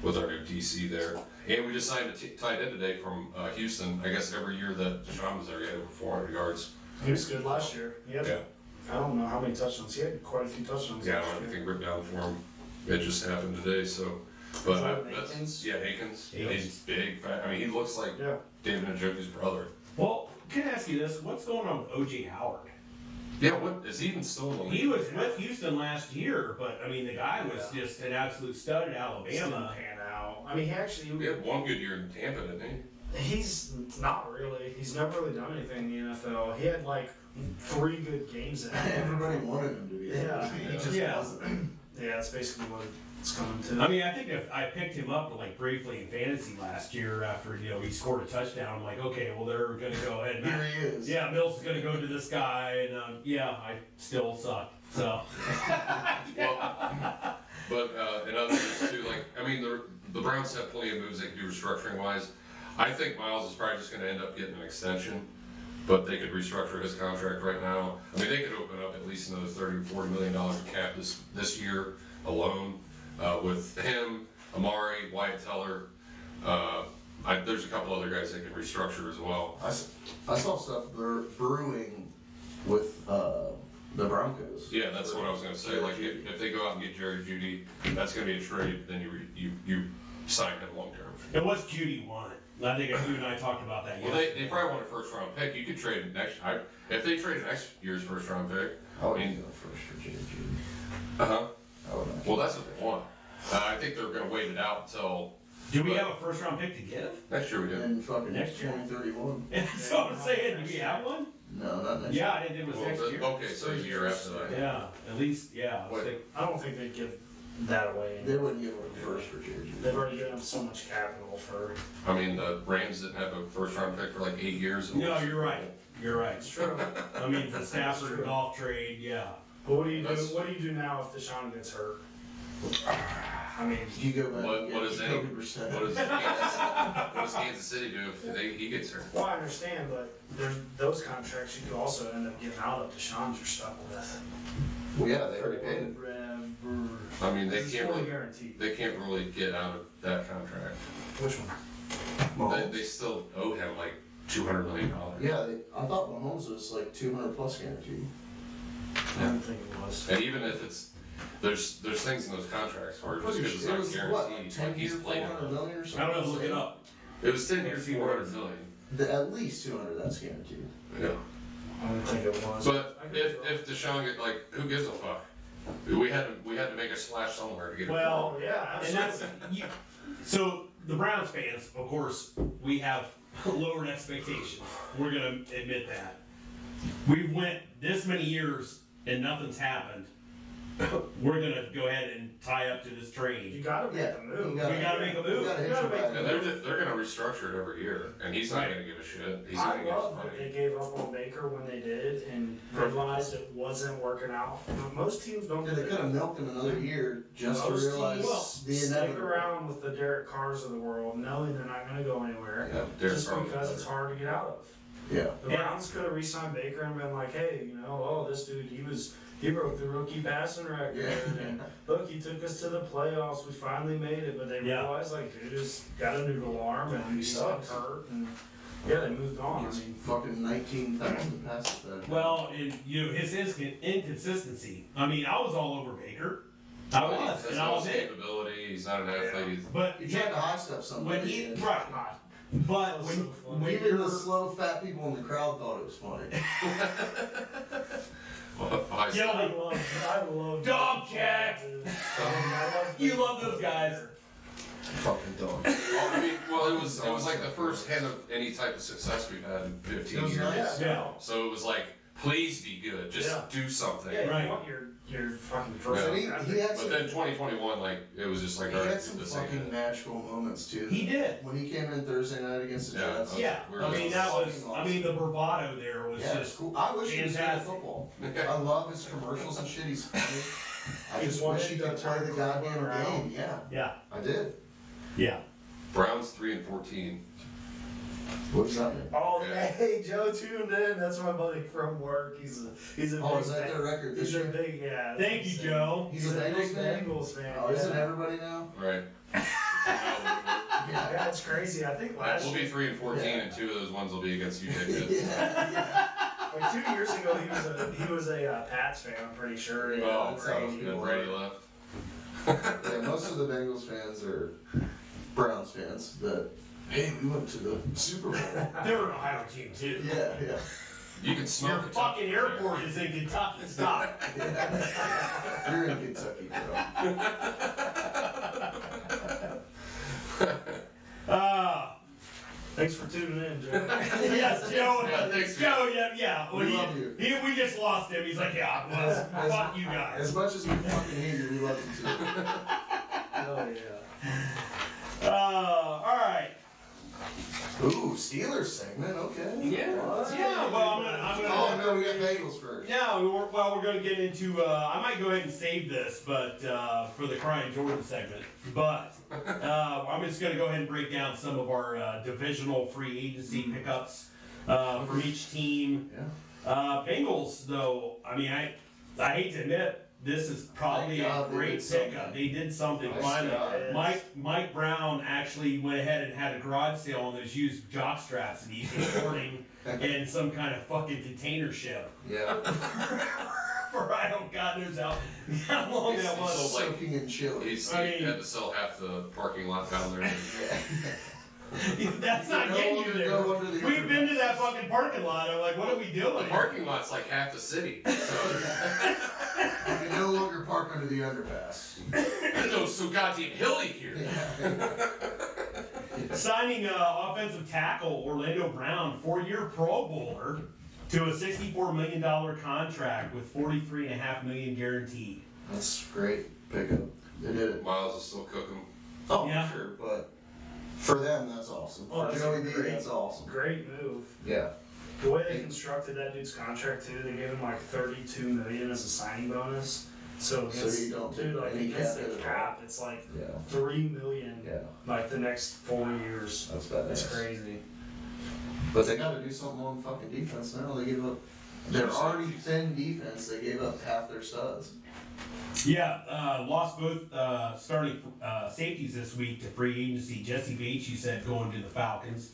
with our new DC there. And we just signed a tight end today from Houston. I guess every year that Deshaun was there, he had over 400 yards. He was good last year. He had, Yeah. I don't know how many touchdowns. He had quite a few touchdowns Yeah, I last don't have year. anything written down for him. It just happened today, so. But Is that that's, Akins? yeah, Akins. Akins. He's big, fat. I mean, he looks like Yeah. David Njoku's brother. Well, can I ask you this? What's going on with O.J. Howard? Yeah, what is he even still in the league? He was with Houston last year, but I mean, the guy was just an absolute stud at Just didn't Alabama. pan out. I mean, he actually, He had one good year in Tampa, didn't he? he's not really. He's never really done anything in the NFL. He had like 3 good games in it. everybody wanted him to be. Yeah. He just Yeah. wasn't. Yeah, that's basically what it's coming to. I mean, I think if I picked him up like briefly in fantasy last year after he scored a touchdown. I'm like, okay, well they're gonna go ahead. Here he is. Yeah, Mills is gonna go to this guy, and yeah, I still suck. So Well, but in other news too, like I mean, the Browns have plenty of moves they can do restructuring wise. I think Miles is probably just going to end up getting an extension, but they could restructure his contract right now. I mean, they could open up at least another $30 or $40 million of cap this year alone with him, Amari, Wyatt Teller. There's a couple other guys they can restructure as well. I saw stuff brewing with The Broncos. Yeah, that's what I was gonna say. Like, if they go out and get Jerry Judy, that's gonna be a trade. Then you sign him long term. And what's Judy want? I think you and I talked about that. Well, they probably want a first round pick. You could trade if they trade next year's first round pick. I wouldn't go first for Jerry Judy. I wouldn't. Well, that's what they want. I think they're gonna wait it out until Do we have a first round pick to give? next year. We do. And fucking Next year. 2031. That's what I'm saying. Do we have one? No, not next Yeah, I didn't. It was next year. Okay, so a year after that. Yeah, at least. Yeah. What? I don't think they'd give that away. They wouldn't give him a first for Jerry Judy. They've already given him so much capital for. I mean, the Rams didn't have a first round pick for like 8 years. No, you're right. You're right. It's true. I mean, the Stafford golf trade. Yeah. But what do you do? What do you do now if Deshaun gets hurt? I mean, You go back What- and what get is that? 80%. What does Kansas City do if he gets hurt? well, I understand, but there's those contracts you could also end up getting out of. Deshaun's you're stuck with. Well, yeah, they already paid him. I mean, It's fully guaranteed. they can't really get out of that contract. Which one? They still owe him like $200 million. Yeah, I thought Mahomes was like 200 plus guaranteed. I don't think it was. And even if there's things in those contracts where just because it's It not was what, guaranteed, 10 like he's years, playing. 400 million or I something? don't know. Look it up. It was 10 years, 400 million. At least 200, that's guaranteed. Yeah. I don't think it was. But if Deshaun get like, who gives a fuck? We had to make a splash somewhere to get it. Well, yeah, and that's absolutely. so the Browns fans, of course, we have lowered expectations. We're gonna admit that. We went this many years and nothing's happened. We're gonna go ahead and tie up to this You trade. gotta make Yeah, the move. We gotta make a move. You gotta You hit gotta your make bag. And they're gonna restructure it every year, and he's not Right. gonna give a shit. He's I gonna give us love that money. they gave up on Baker when they did and realized it wasn't working out. Most teams don't do They could that. have milked him another year just to Most realize teams the stick inevitable. around with the Derek Carrs of the world, knowing they're not gonna go anywhere, Yeah, Derek just Carr was because it's better. hard to get out of. Yeah. The Browns could have re-signed Baker and been like, hey, this dude, he broke the rookie passing record, Yeah. and look, he took us to the playoffs. We finally made it, but they Yeah. realized like, dude has got a noodle arm and he's sucks. hurt, and yeah, they moved on. I It's mean, fucking 19,000 passes then. Well, and his inconsistency. I mean, I was all over Baker. I was, That's and I not was his it. capability. He's not an athlete. But He tried to high step somebody. when he and right, but when even you're the slow fat people in the crowd thought it was funny. I Yeah. I love Dog check. You love those guys. Fucking dog. Well, it was like the first hint of any type of success we've had in 15 It was years. nice. Yeah. So it was like, please be good. Just Yeah. do something. Yeah, Right. you want your fucking first. And he had But some, then 2021, like, it was just like, he all right, had do some the same fucking thing. magical moments too. He did. When he came in Thursday night against the Yeah. Jets. Yeah. We're I mean, just that was. fucking I mean, the bravado there was Yeah, it's just. cool. I wish he was good at fantastic. football. I love his commercials and shit. He's funny. I just wanted wish he to could play turn the the goddamn corner around. game. Yeah, Yeah. I did. Yeah. Browns 3-14. What does that mean? Oh, Yeah. hey, Joe tuned in. That's my buddy from work. He's a Oh, big is that their record this He's a year? big Thank you, Joe. He's a big Bengals fan? Bengals fan. Oh, isn't yeah. everybody now? Right. Yeah, it's crazy. I think last We'll be year, 3-14, Yeah. and 2 of those ones will be against you, David. Yeah. like 2 years ago, he was a Pats fan. I'm pretty sure. Yeah, Oh, that's how gross. people And are. Brady left. Yeah, most of the Bengals fans are Browns fans that, hey, we went to the Super Bowl. They're an Ohio team too. Yeah, yeah. You can smell Your the fucking airport is in Kentucky. Stop. You're in Kentucky, bro. Thanks for tuning in, Joe. Yes, Joe. Yeah, thanks, Joe. Yeah. Well, We love you. we just lost him. He's like, yeah, well, fuck you guys. As much as we fucking hate you, we love you too. Oh yeah. All right. Ooh, Steelers segment, okay. Yeah. Well, I'm gonna. Oh no, we got Bengals first. Yeah, we're going to get into. I might go ahead and save this, but for the Crying Jordan segment. But I'm just going to go ahead and break down some of our divisional free agency pickups from each team. Yeah. Bengals, though, I mean, I hate to admit, this is probably Thank a God they great did something. pickup. They did something Nice finally. job. Mike Brown actually went ahead and had a garage sale on those used jock straps that he's importing in some kind of fucking container ship. Yeah. for I don't God knows how long that So, was. like, Soaking in chili. He I mean- had to sell half the parking lot down there. That's not You getting no you longer there. go under the We've been to underpass. that fucking parking lot. I'm like, what are we The doing? parking lot's like half the city. So, You can no longer park under the underpass. it's no so goddamn hilly here. Signing offensive tackle Orlando Brown, 4-year Pro Bowler, to a $64 million contract with $43.5 million guaranteed. That's great pickup. They did it. Miles is still cooking. Oh, Yeah. for sure, but for them, that's awesome. Oh, For that's Joey B, great. that's awesome. Great move. Yeah. The way they constructed that dude's contract too, they gave him like $32 million as a signing bonus. So against, you don't dude, take like any against cap the at all. cap, it's like Yeah. $3 million, Yeah. like the next 4 years. That's badass. That's crazy. But they got to do something on fucking defense now. They gave up. They're already thin defense. They gave up half their studs. Yeah, lost both starting safeties this week to free agency. Jesse Bates, you said, going to the Falcons.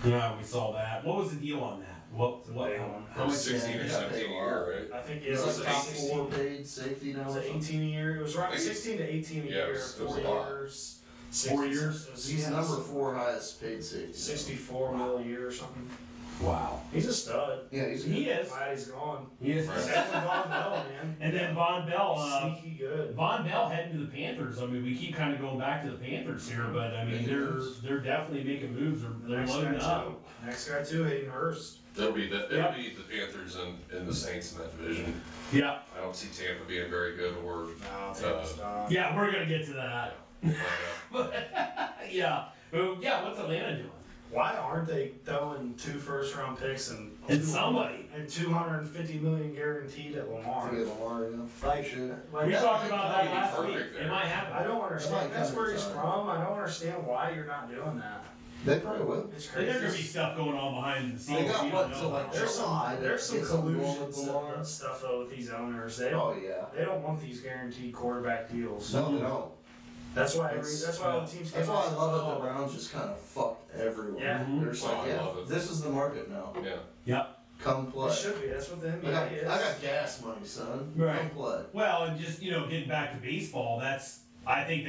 We saw that. What was the deal on that? What? Big one. How much? 16 or Yeah, 17 a year, right? I think it He's was like like top 16. 4 paid safety now. Was it 18 a year? It was around I think 16 to 18 a yeah, year, it was 4 a lot. years. 4 years? It was- He's yeah, number 4 highest paid safety. 64 mil a year or something. Wow. He's a stud. Yeah, he's He is. Glad he's gone. He is. Right. Same with Von Bell, man. And then Von Bell. Sneaky good. Von Bell heading to the Panthers. I mean, we keep kind of going back to the Panthers here, but I mean, they're definitely making moves. They're Next loading guy up. too. Next guy too, Hayden Hurst. It'll be the Panthers and the Saints in that division. Yeah, I don't see Tampa being very good or. No, Tampa's not. yeah, we're gonna get to that. Uh, Yeah, yeah. What's Atlanta doing? Why aren't they throwing 2 first-round picks and Somebody. and 250 million guaranteed at Lamar? to get Lamar, yeah. Like, Shit. like We that- talked about that that'd be last week. perfect there. It might happen. I don't That understand. might That's come where in he's time. from. I don't understand why you're not doing that. They probably will. It's There's gonna be crazy. stuff going on behind the scenes. They got we what, don't know so, like, about. There's some Get something going collusion with Lamar. stuff though with these owners. They don't Oh, yeah. they don't want these guaranteed quarterback deals. No, they don't. That's why It's- that's why all the teams. That's came why I out love it. and The said, Browns just kind of fucked everyone. Yeah. They're just Oh, like, I yeah, love it. this is the market now. yeah. Yep. Come "Oh, play. it should be. That's what the I NBA got, is. I got gas money, son. Right. Come play. Well, and just getting back to baseball, I think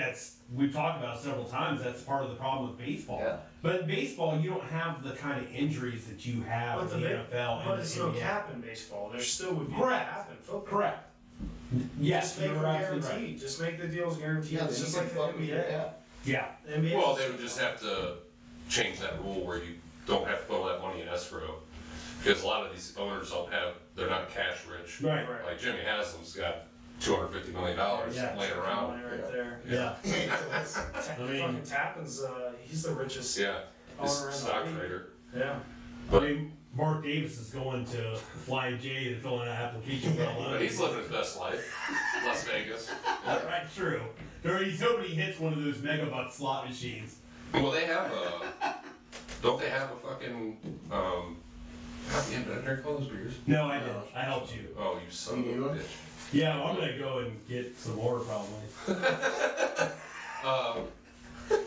we've talked about it several times. That's part of the problem with baseball. Yeah. But in baseball, you don't have the kind of injuries that you have But in the the NFL. But and it's the no NBA. cap in baseball. There still would be Correct. a cap in football. Correct. Yes, Just make you're them absolutely guaranteed. right. Just make the deals guaranteed. Yeah, it's then just you like can the fuck with your NBA. cap. Yeah. The NBA Well, is they would just have to change that rule where you don't have to put all that money in escrow. Because a lot of these owners they're not cash rich. Right. Right. Like Jimmy Haslam's got $250 million Yeah. laying around. Money right there. Yeah. I mean- fucking Tappan's he's the richest Yeah, he's owner a in stock the league. trader. Yeah. I mean, Mark Davis is going to Flying J to fill in an application for a But loan. he's living his best life. Las Vegas. Right, true. He's hoping he hits one of those megabuck slot machines. Well, they have don't they have a fucking, God damn, did I drink all those beers? No, I didn't. I helped you. Oh, you son of You a need one? bitch. Yeah, well, I'm gonna go and get some more probably.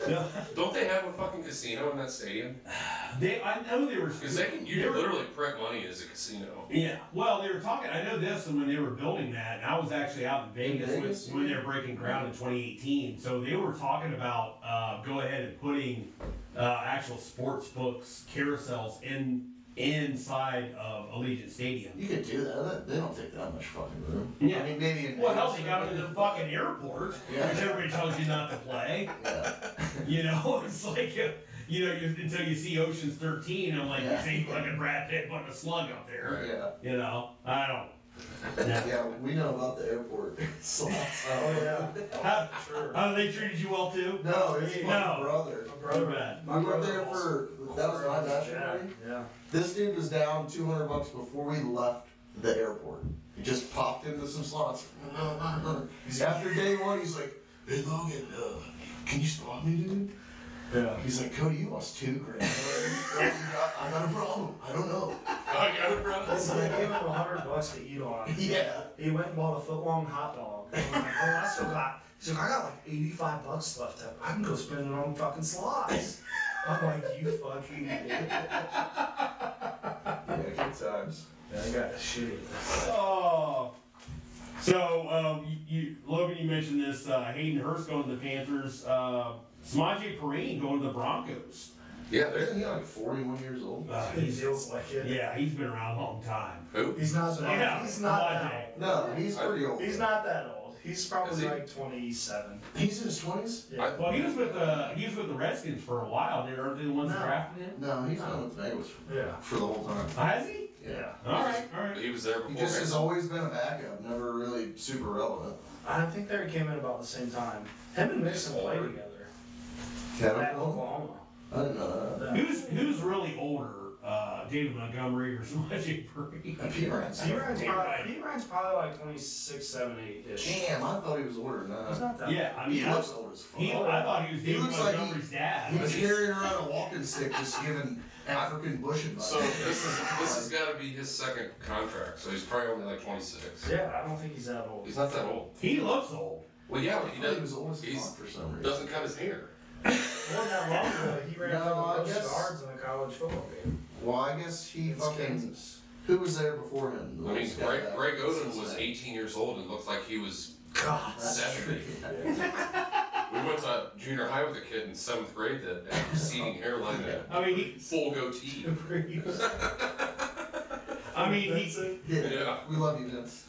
No, Don't they have a fucking casino in that stadium? I know they were. Because you they can were- literally print money as a casino. Yeah, well, they were talking. I know this, and when they were building that, and I was actually out in Vegas, Vegas? when they were breaking ground in 2018. So they were talking about go ahead and putting actual sports books carousels inside of Allegiant Stadium. You could do that. They don't take that much fucking room. Yeah. I mean, maybe in Well, hell, Vegas they or got them in the whatever. fucking airport, Yeah. which everybody tells you not to play. Yeah. It's like until you see Ocean's 13, I'm like, Yeah. you see fucking Brad Pitt putting a slug up there. Yeah. I don't. Yeah. Yeah, we know about the airport slots. Oh yeah. How, Sure. how they treated you well too? No, it's my No. brother. Too bad. We went there for, that was my bachelor Yeah. party. Yeah. This dude was down $200 before we left the airport. He just popped into some slots. After day one, he's like, "Hey Logan, can you spot me, dude?" Yeah. He's like, "Cody, you lost $2,000." I got a problem. I don't know. I got it, bro. So they gave him $100 to eat on. Yeah. He went and bought a foot-long hot dog. And I'm like, oh, I still got. He's like, I got like 85 bucks left. I can go spend it on fucking slots. I'm like, you fucking idiot. Yeah, good times. Yeah, I got shitty. Oh. So, Logan, you mentioned this, Hayden Hurst going to the Panthers, Samaje Perine going to the Broncos. Yeah, Isn't he like 41 years old? He feels like it. Yeah, he's been around a long time. who? He's not that. Yeah, He's not Samaje. that. No, he's pretty old. He's not that old. He's Is probably he? like 27. He's in his 20s? Yeah. Well, he was with the Redskins for a while. Aren't they the ones that No. drafted him? No, he's been with the Bengals Yeah. for the whole time. Has he? Yeah. All right, all right. He was there He before. just has Mason. always been a backup, never really super relevant. I think they came in about the same time. Him and Mixon played together Kevin at Oklahoma? Oklahoma. I didn't know that. Who's really older, David Montgomery or Samaje Perine? P. Ryan's. P-Ryan's probably like 26, 7, 8-ish. Damn, I thought he was older than He's that. not that Yeah, I mean, He looks old as fuck. I thought he was He David looks like Montgomery's dad. He was carrying around a walking stick, just giving African bush advice. So this has got to be his second contract. So he's probably only like 26. Yeah, I don't think he's that old. He's not that old. He looks old. Well, yeah, I but he thought he was doesn't. old as He's fuck for some reason. doesn't cut his hair. Wasn't that long ago. He ran No, for the I most guess- yards in a college football game. Well, I guess he It's fucking. Kansas. Who was there before him? I mean, Who's got that? Greg Oden was 18 years old and looked like he was God. That's 70. true. We went to junior high with a kid in 7th grade that had receding hairline and I mean, he. full goatee. I mean, he. Yeah. Yeah. We love you, Vince.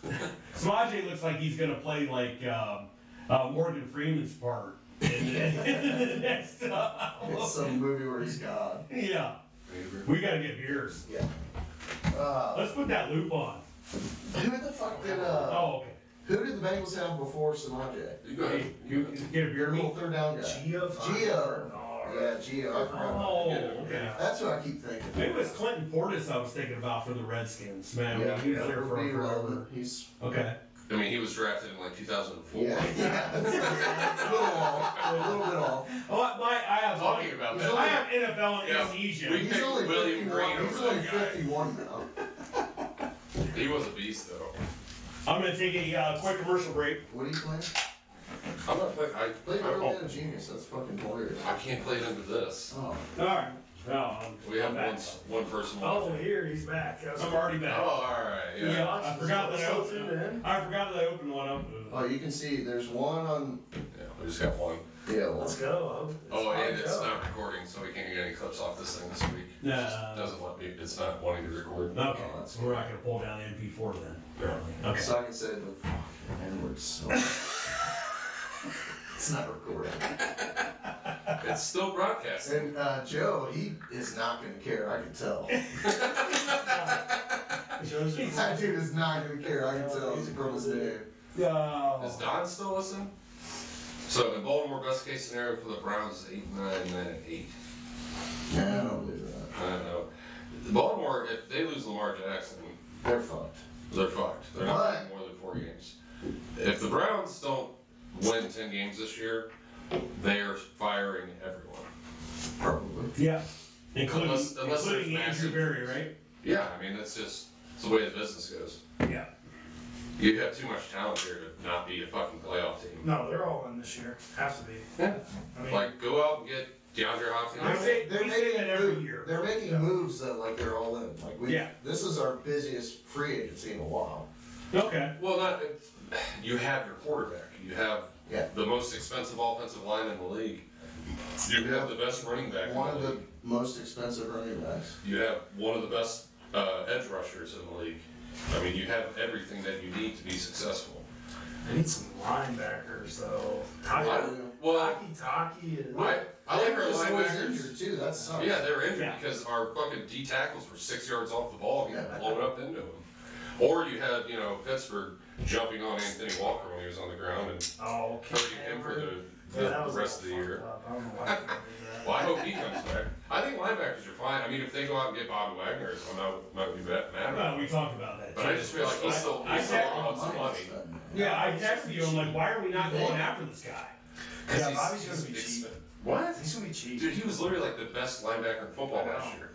Samaje looks like he's gonna play like Morgan Freeman's part in the next. It's some movie where he's God. Yeah, we gotta get beers. Uh, Let's put that loop on. who the fuck did Oh, okay. who did the Bengals have before Samaje? You go Hey, ahead. you get a beer, Your me? little third down guy. Gio. Yeah, Gio. Oh, okay. That's what I keep thinking. Maybe it was Clinton Portis I was thinking about for the Redskins. Man, Yeah, he was that there would for be forever. relevant. He's Okay. I mean, he was drafted in like 2004. yeah, a little bit off. Oh, I have Talking about He's that. I have NFL Yeah. anesthesia. We- He's picked only William 51. Green He's over only that guy. 51 now. He was a beast, though. I'm gonna take a quick commercial break. What are you playing? I'm not playing. Play Early Dead Genius. That's fucking hilarious. I can't play it into this. Oh. All right. No, We have I'm back. one person Oh, watching. here, he's back. I'm already Oh, back. all right. Yeah. Yeah, I forgot that I Still opened. tuned in? I forgot that I opened one up. Oh, you can see there's one on. Yeah, we just got one. Yeah, well, Let's go. Oh, and it's Joe. not recording, so we can't get any clips off this thing this week. Nah. Doesn't let me. It's not wanting to record. Okay, Oh, that's we're not gonna pull down the MP4 then. Apparently. Okay. so I can say the fucking N-word so it's not recording. It's still broadcasting. And Joe, he is not gonna care. I can tell. Joe's just- That dude is not gonna care. I can tell. He's from his name. No. Is Don still listening? So in Baltimore, best case scenario for the Browns is 8-9, 9-8. Yeah, I don't believe that. I don't know. Baltimore, if they lose Lamar Jackson, They're fucked. they're fucked. They're not winning more than 4 games. If the Browns don't win 10 games this year, they're firing everyone. Probably. Yeah. Including, Unless there's including Andrew massive- Berry, right? Yeah, I mean, it's the way the business goes. Yeah. You have too much talent here to not be a fucking playoff team. No, they're all in this year. Have to be. Yeah. I mean, Like, go out and get DeAndre Hopkins. I say- They're we say making that every move- year. They're making moves that like they're all in. Like we. Yeah. This is our busiest free agency in a while. Okay. Well, you have your quarterback. You have Yeah. the most expensive offensive line in the league. You have the best running back One in of the the league. most expensive running backs. You have one of the best edge rushers in the league. I mean, you have everything that you need to be successful. I need some linebackers though. Well, Taki is. I like our They're always linebackers. injured too. That sucks. Yeah, they were injured Yeah. because our fucking D tackles were 6 yards off the ball and Yeah. got blown up into them. Or you had, Pittsburgh jumping on Anthony Walker when he was on the ground and Oh, hurting him for the that was rest of the all year. fucked up. I don't know why they did that. Well, I hope he comes back. I think linebackers are fine. I mean, if they go out and get Bobby Wagner, I'm not be mad Well, about we it. talked about that. But I too. just feel like he's still I said- on some money. Yeah, I texted you. I'm like, why are we not going after this guy? Yeah, He's- Bobby's gonna he's be cheap. expensive. What? He's gonna be cheap. Dude, he was literally like the best linebacker in football last year.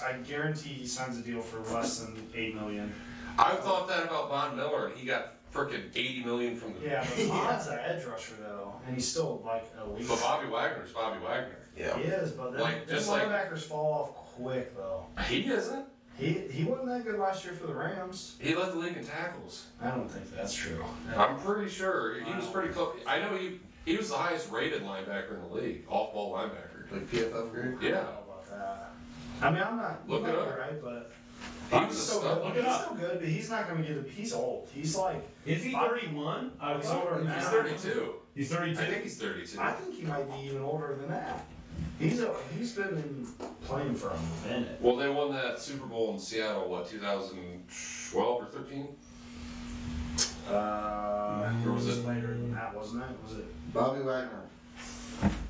I guarantee he signs a deal for less than $8 million. I thought that about Von Miller, and he got freaking $80 million from the. Yeah, but Todd's an edge rusher though, and he's still like elite. But Bobby Wagner's Bobby Wagner. Yeah. He is, but then Like, them just like- linebackers fall off quick though. He isn't. He wasn't that good last year for the Rams. He led the league in tackles. I don't think that's true. I'm pretty sure he was pretty close. I know he was the highest rated linebacker in the league, off-ball linebacker. Like PFF grade? I Yeah, don't know about that. I mean, I'm not. Look you it might up. be right, but he was he's a still stud. good. Look it He's up. still good, but he's not going to get it. He's old. He's like. Is he 31? He's older than He's that. 32. He's 32. I think he's 32. I think he might be even older than that. He's been playing for a minute. Well, they won that Super Bowl in Seattle, what, 2012 or 13? Or was it later than that? Wasn't it? Was it Bobby Wagner.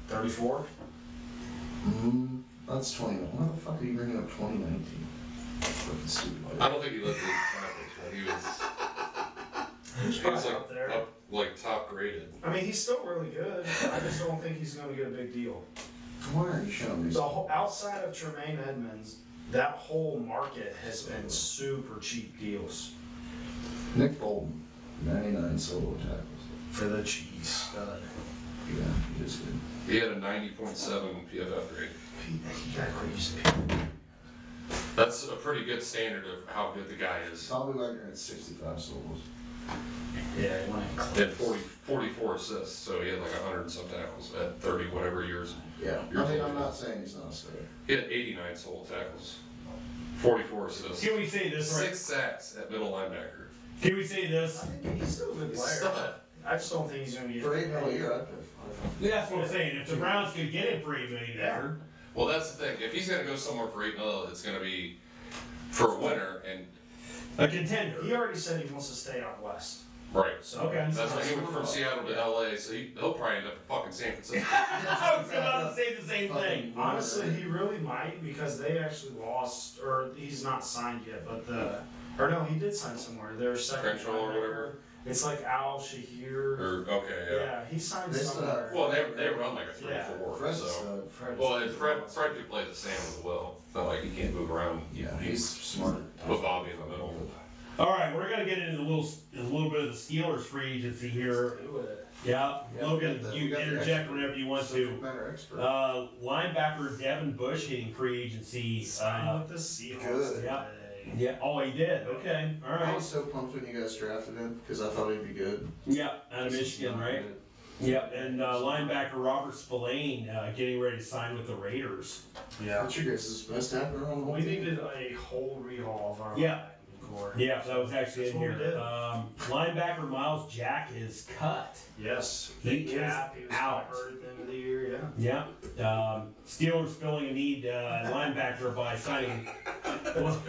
34? That's 21. Why the fuck are you bringing up 2019? Fucking stupid. I don't think he led the league in tackles, but he was Probably like up there. like top graded. I mean, he's still really good. I just don't think he's going to get a big deal. Why are you showing me? The whole, outside of Tremaine Edmonds, that whole market has been super cheap deals Nick Bolton, 99 solo tackles. for the Chiefs. Stud. Yeah, he is good. He had a 90.7 PFF grade. He got crazy. That's a pretty good standard of how good the guy is. Bobby Wagner had 65 solos. Yeah, he went He had 44 assists, so he had like 100 and some tackles at 30 whatever years. Yeah. You're I mean, I'm thinking. not saying he's not a star. He had 89 solo tackles, 44 assists, Can we say this right? 6 sacks at middle linebacker. Can we say this? I think he's still a good He's a player. stud. I just don't think he's going to get For $8 million a year, I'd pay 5. Yeah, that's what I'm saying. If the Browns could get him for $8 million, Yeah. Well, that's the thing. If he's going to go somewhere for $8 million, it's going to be for a winner. And a contender. He already said he wants to stay out west. right, So Okay. that's why he went from Seattle to LA. So he'll probably end up in fucking San Francisco. I was about to say the same thing. Honestly, he really might because they actually lost, or he's not signed yet, but or no, he did sign somewhere. Their second Crenshaw or linebacker. whatever. It's like Al Shahir. Or okay, yeah. Yeah, he signed They somewhere. Well, they run like a 3-4. Yeah. Fred's So. a stud. Fred- Well, and Fred could play the same with Will. It's not like he can't move around. Yeah, he's smart. With Bobby in the middle. All right, we're gonna get into a little bit of the Steelers free agency here. Do it. Yeah, Logan, we you got the interject expert. whenever you want Subject to. matter expert. Linebacker Devin Bush hitting free agency. Signed with the Seahawks good. today. Yeah. Yeah. Oh, he did. Okay. All I right. was so pumped when you guys drafted him because I thought he'd be good. Yeah, out of Michigan, right? Yep. And linebacker Robert Spillane getting ready to sign with the Raiders. Yeah. What's your guys' best happener on the whole We team? needed a whole rehaul of our Yeah. core. Yeah, that was actually That's in what here. we did. Linebacker Miles Jack is cut. Yes. He Big is cap. He was out. hurt at the end of the year. Yeah. Yeah. Steelers filling a need linebacker by signing.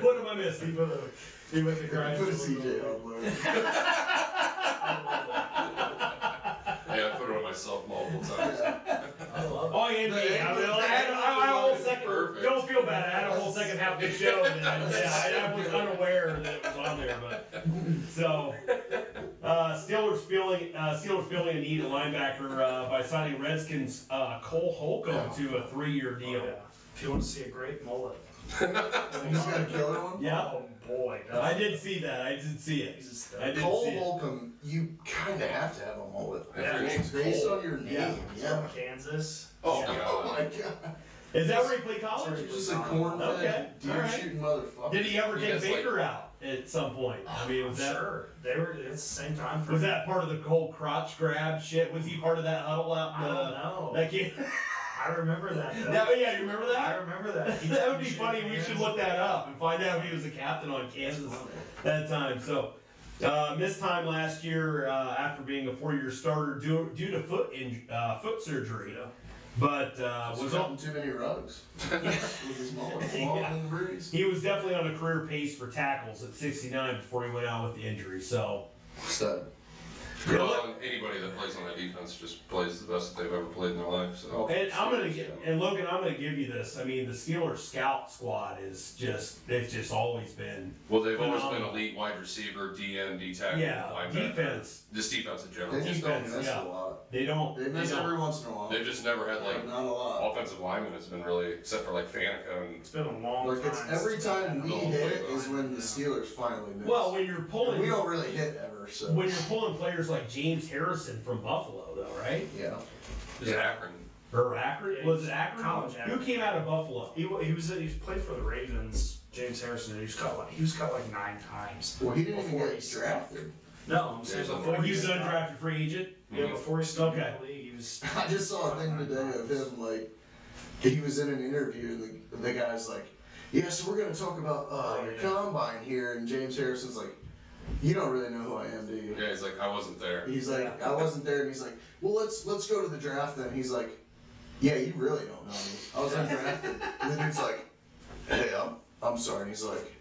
What am I missing? He went to grind. Put a CJ on load. Yeah, I put it on myself multiple times. I love it. Oh, yeah, I had a whole second. Perfect. Don't feel bad. I had a whole second half of the show. And, I was unaware that it was on there, but so Steelers filling a need at linebacker by signing Redskins Cole Holcomb to a 3-year deal. Yeah. If you want to see a great mullet. He's got a killer one. Yeah, Oh boy. I did see that. I did see it. He's a stud. I did Cole see it. Holcomb, you kind of have to have a mullet. If your name's Based Cole. on your name, Yeah. yeah. From Kansas. Oh, Oh God. my god. Is that where he played college? He's just a corn-fed, Okay, deer alright. shooting motherfucker. Did he ever He take has, like- Baker out at some point? I mean, was that Sure. They were. It's the same time for. was that part of the cold crotch grab shit? Was he part of that huddle out? I don't know. That game? I remember that. Though. No, yeah, you remember I that? remember that. He That would be shook funny. We hands. should look that up and find out if he was a captain on Kansas that time. So, missed time last year after being a 4-year starter due to foot surgery. But Was was on too many rugs with his mullet. Long and breeze. he was definitely on a career pace for tackles at 69 before he went out with the injury. So, Stud. Well, and anybody that plays on that defense just plays the best that they've ever played in their life. So and Logan, I'm gonna give you this. I mean, the Steelers scout squad is they've just always been well, they've always phenomenal. been elite wide receiver, DN, D tackle, Yeah, linebacker. defense. Just defense in They general. just don't Defense, miss yeah. a lot. They don't. They miss don't. every once in a while. They've just never had like Not a lot. offensive linemen. It's been really except for like Faneca and It's been a long Like time. it's every since time we No, hit it but- is when the Steelers finally miss. Well, when you're pulling, we don't really hit ever, so when you're pulling players like James Harrison from Buffalo, though, right? yeah. just Akron. Or Akron? Yeah, Was it Akron? college Who Akron. came out of Buffalo? He played for the Ravens James Harrison did. He was cut like 9 times. Well, he didn't even Before get he- drafted. No, I'm saying before He he was stopped. undrafted free agent. Yeah, before he started Okay. the league, he was. I just saw a thing today of him, like, he was in an interview and the guy's like, yeah, so we're going to talk about your combine here. And James Harrison's like, you don't really know who I am, do you? Yeah, he's like, I wasn't there. He's like, I wasn't there. And he's like, well, let's go to the draft then. He's like, yeah, you really don't know me. I was undrafted. And the dude's like, hey, I'm sorry. And he's like,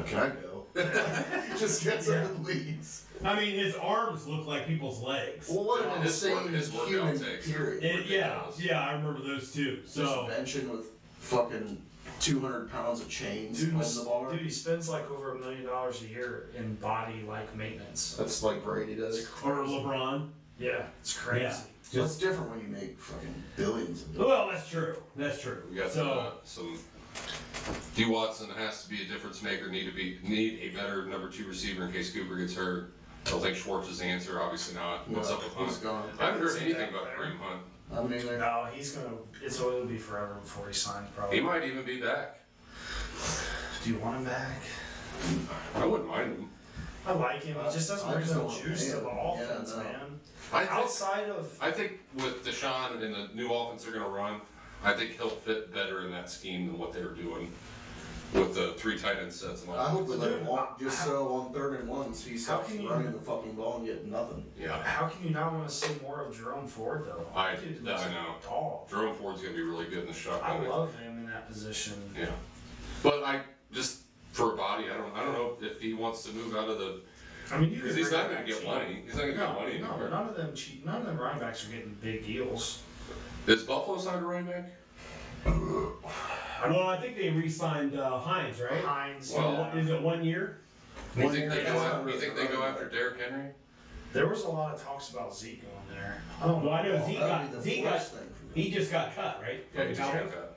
can I go? He just gets up and leaves. I mean, his arms look like people's legs. Well, what an His insane workout human takes. period. Yeah, I remember those two. Just So benching with fucking 200 pounds of chains Dude, on the bar. he spends like over $1 million a year in body like maintenance. That's like Brady does. or LeBron. Yeah, it's crazy. Yeah. So it's different when you make fucking billions of dollars. Well, that's true. That's true. We got So some. D. Watson has to be a difference maker. Need a better number 2 receiver in case Cooper gets hurt. I don't think Schwartz is the answer. Obviously not. What's up with He's Hunt? gone. I haven't heard I can see anything that about there. Kareem Hunt. I mean, either. No, it'll be forever before he signs probably. He might even be back. Do you want him back? I wouldn't mind him. I like him. He just doesn't I bring just no don't want juice to him. the Yeah, offense, no. man. I think, Outside of I think with Deshaun and the new offense they're going to run, I think he'll fit better in that scheme than what they were doing with the 3 tight end sets. And all I hope we that. let him walk just so on 3rd and 1s he How stops can you- running the fucking ball and getting nothing. Yeah, how can you not want to see more of Jerome Ford though? I Dude, know. looks like a dog. Jerome Ford's going to be really good in the shotgun. I love him in that position. Yeah, but I just for a body, I don't know if he wants to move out of the. I mean, you Because could he's bring not him going to back get cheap. money. He's not going to get money No, anymore. none of them cheap. None of them running backs are getting big deals. Is Buffalo signed a running back? well, I think they re-signed Hines, right? Hines. So Well, is it 1 year? You think they That's go? not You think they go after Derrick Henry? There was a lot of talks about Zeke going there. I don't Well, I know That would be the Zeke got worst thing for me. he just got cut, right? Yeah, he From just Cowboys? got cut.